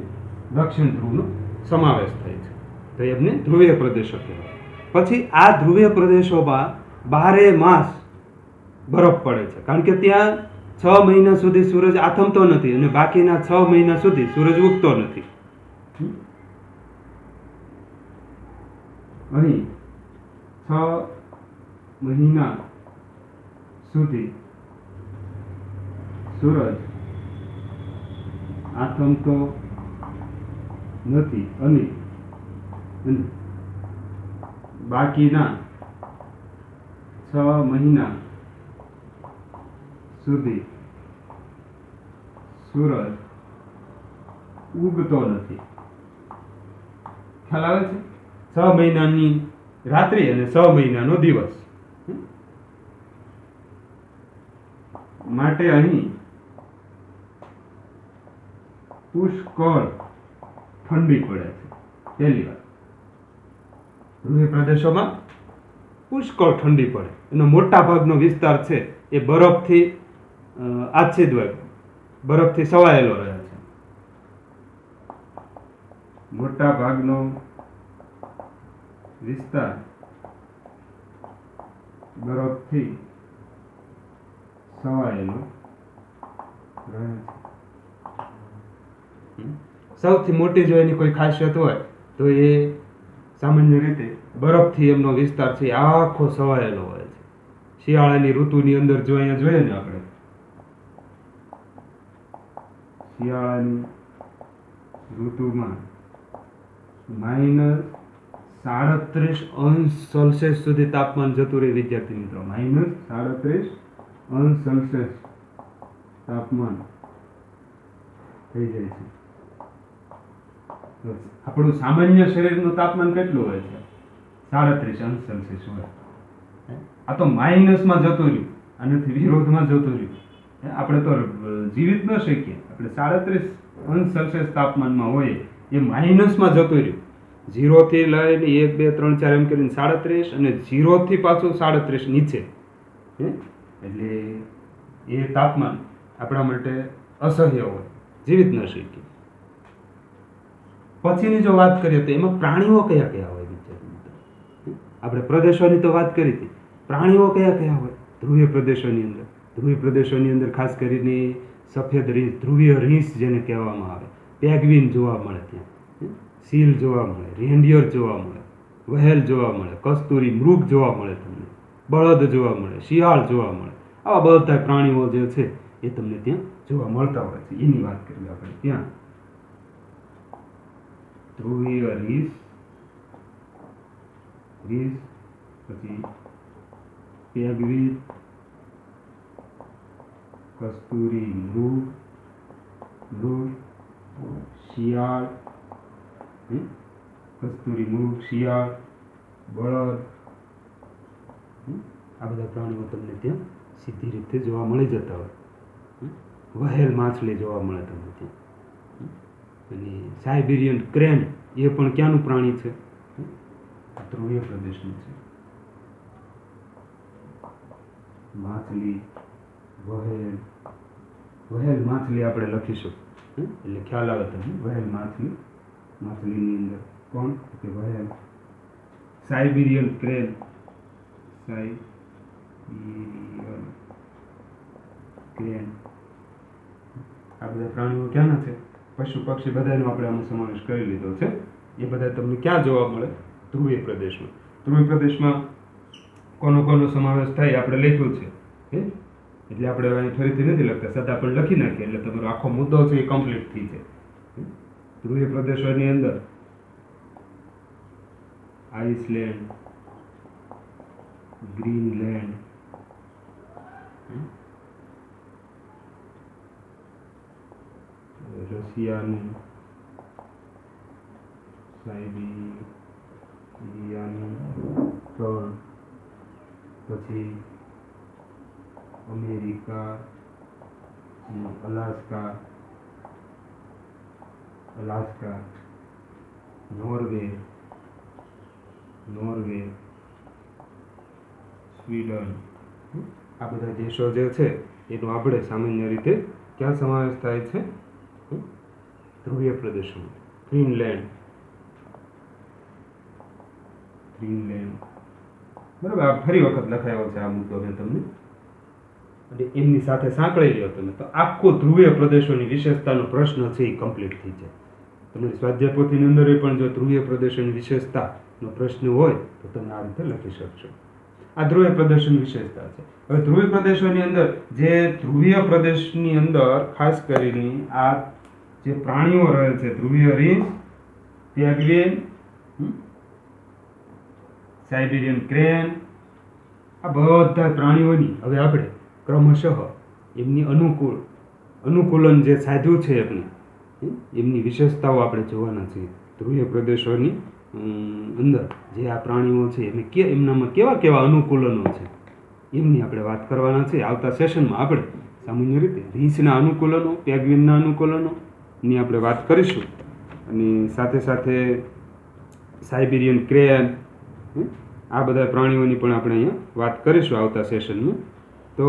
દક્ષિણ ધ્રુવનો સમાવેશ થાય છે, તો એમને ધ્રુવીય પ્રદેશો કહેવાય. પછી આ ધ્રુવીય પ્રદેશોમાં 12 માસ બરફ પડે છે, કારણ કે ત્યાં 6 મહિના સુધી સૂરજ આથમતો નથી અને બાકીના 6 મહિના સુધી સૂરજ ઉગતો નથી. અહીં 6 મહિના સુધી સૂરજ આથમતો નથી અને બાકીના 6 મહિના સુધી સૂરજ ઉગતો નથી. ખ્યાલ આવે છે? 6 મહિનાની રાત્રિ અને 6 મહિનાનો દિવસ. માટે અહીં પુષ્કળ ઠંડી પડે છે. પહેલી વાત, ધ્રુવીય પ્રદેશોમાં પુષ્કળ ઠંડી પડે. એનો મોટા ભાગનો વિસ્તાર છે એ બરફથી આચ્છાદિત હોય, બરફથી છવાયેલો રહે છે. મોટા ભાગનો વિસ્તાર બરફથી છવાયેલો રહે છે. સૌથી મોટી જો એની કોઈ ખાસિયત હોય તો એ સામાન્ય રીતે બરફથી એમનો વિસ્તાર છે આખો છવાયેલો હોય છે. શિયાળાની ઋતુની અંદર જો અહીંયા જોઈએ ને આપણે, શિયાળાની ઋતુમાં -37° સુધી તાપમાન જતું રહે વિદ્યાર્થી મિત્રો. -37° તાપમાન થઈ જાય છે. આપણું સામાન્ય શરીરનું તાપમાન કેટલું હોય છે? 37°C હોય. આ તો માઇનસમાં જતું રહ્યું, આનાથી વિરોધમાં જતું રહ્યું. આપણે તો જીવિત ન શકીએ. આપણે 37°C તાપમાનમાં હોય એ માઇનસમાં જતું રહ્યું. 0 થી લઈને 1 2 3 4 એમ કરીને 37 અને 0 થી પાછું 37 નીચે, એટલે એ તાપમાન આપણા માટે અસહ્ય હોય, જીવિત ન શકીએ. પછીની જો વાત કરીએ તો એમાં પ્રાણીઓ કયા કયા હોય વિદ્યાર્થી મિત્રો? આપણે પ્રદેશોની તો વાત કરી હતી, પ્રાણીઓ કયા કયા હોય ધ્રુવીય પ્રદેશોની અંદર? ધ્રુવીય પ્રદેશોની અંદર ખાસ કરીને સફેદ રીંછ, ધ્રુવીય રીંછ જેને કહેવામાં આવે, પેગ્વિન જોવા મળે ત્યાં, સીલ જોવા મળે, રેન્ડિયર જોવા મળે, વહેલ જોવા મળે, કસ્તુરી મૃગ જોવા મળે તમને, બળદ જોવા મળે, શિયાળ જોવા મળે. આવા બધા પ્રાણીઓ જે છે એ તમને ત્યાં જોવા મળતા હોય છે. એની વાત કરીએ આપણે ત્યાં. ધ્રુવીય રીંછ, પછી પેગ્વિન, કસ્તુરી મૃગ, શિયાળ, કસ્તુરી મૃગ, શિયાળ, બળદ, આ બધા પ્રાણીઓ તમને ત્યાં સીધી રીતે જોવા મળી જતા હોય. વહેલ માછલી જોવા મળે તમને ત્યાં. અને સાઇબેરિયન ક્રેન એ પણ ક્યાંનું પ્રાણી છે? ધ્રુવીય પ્રદેશનું છે. માછલી, વહેલ માછલી આપણે લખીશું એટલે ખ્યાલ આવે તમને. વહેલ માછલીની અંદર કોણ કે વહેલ. સાઇબેરિયન ક્રેન, આ બધા પ્રાણીઓ ક્યાંના છે? પશુ પક્ષી બધાનો આપણે આમાં સમાવેશ કરી લીધો છે. એ બધા તમને ક્યાં જોવા મળે? ધ્રુવીય પ્રદેશમાં. ધ્રુવીય પ્રદેશમાં કોનો સમાવેશ થાય આપણે લખ્યું છે, એટલે આપણે હવે ફરીથી નથી લખતા, સદા પણ લખી નાખીએ એટલે તમારો આખો મુદ્દો છે એ કમ્પ્લીટ થઈ જાય. ધ્રુવીય પ્રદેશોની અંદર આઇસલેન્ડ, ગ્રીનલેન્ડ, રશિયાનું, સાઇબિરિયાનું રણ, પછી અમેરિકા, અલાસ્કા, નોર્વે, સ્વીડન, આ બધા દેશો જે છે એનો આપણે સામાન્ય રીતે ક્યાં સમાવેશ થાય છે? ધ્રુવીય પ્રદેશોમાં. ગ્રીનલેન્ડ, બરાબર. આ ફરી વખત લખાયો છે આ મુદ્દો મેં તમને, અને એમની સાથે સાંકળી લ્યો તમે તો આખો ધ્રુવીય પ્રદેશોની વિશેષતાનો પ્રશ્ન છે એ કમ્પ્લીટ થઈ જાય. તમારી સ્વાધ્યાય પોથીની અંદર પણ જો ધ્રુવીય પ્રદેશોની વિશેષતાનો પ્રશ્ન હોય તો તમે આ રીતે લખી શકશો. આ ધ્રુવીય પ્રદેશોની વિશેષતા છે. હવે ધ્રુવીય પ્રદેશોની અંદર ધ્રુવીય પ્રદેશની અંદર ખાસ કરીને આ જે પ્રાણીઓ રહે છે, ધ્રુવીય રીંછ, પેગ્વિન, સાઇબેરિયન ક્રેન, આ બધા પ્રાણીઓની હવે આપણે ક્રમશઃ એમની અનુકૂલન જે સાધ્યું છે એમની વિશેષતાઓ આપણે જોવાના છીએ. ધ્રુવીય પ્રદેશોની અંદર જે આ પ્રાણીઓ છે એમનામાં કેવા અનુકૂલનો છે એમની આપણે વાત કરવાના છે. આવતા સેશનમાં આપણે સામાન્ય રીતે રીંછના અનુકૂલનો, પેગ્વિનના અનુકૂલનોની આપણે વાત કરીશું, અને સાથે સાથે સાઇબેરિયન ક્રેન, આ બધા પ્રાણીઓની પણ આપણે અહીંયા વાત કરીશું આવતા સેશનમાં. તો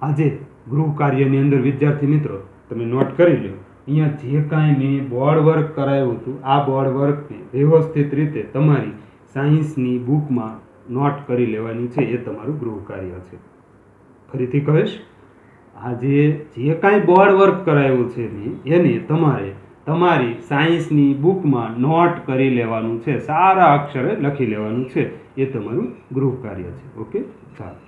આજે ગૃહ કાર્યની અંદર વિદ્યાર્થી મિત્રો તમે નોટ કરી લો, અહીંયા જે કાંઈ મેં બોર્ડ વર્ક કરાવ્યું હતું આ બોર્ડ વર્કને વ્યવસ્થિત રીતે તમારી સાયન્સની બુકમાં નોટ કરી લેવાની છે. એ તમારું ગૃહ કાર્ય છે. ફરીથી કહીશ, આજે જે કાંઈ બોર્ડ વર્ક કરાવ્યું છે એને તમારે તમારી સાયન્સની બુકમાં નોટ કરી લેવાનું છે, સારા અક્ષરે લખી લેવાનું છે. એ તમારું ગૃહ કાર્ય છે. ઓકે, ચાલો.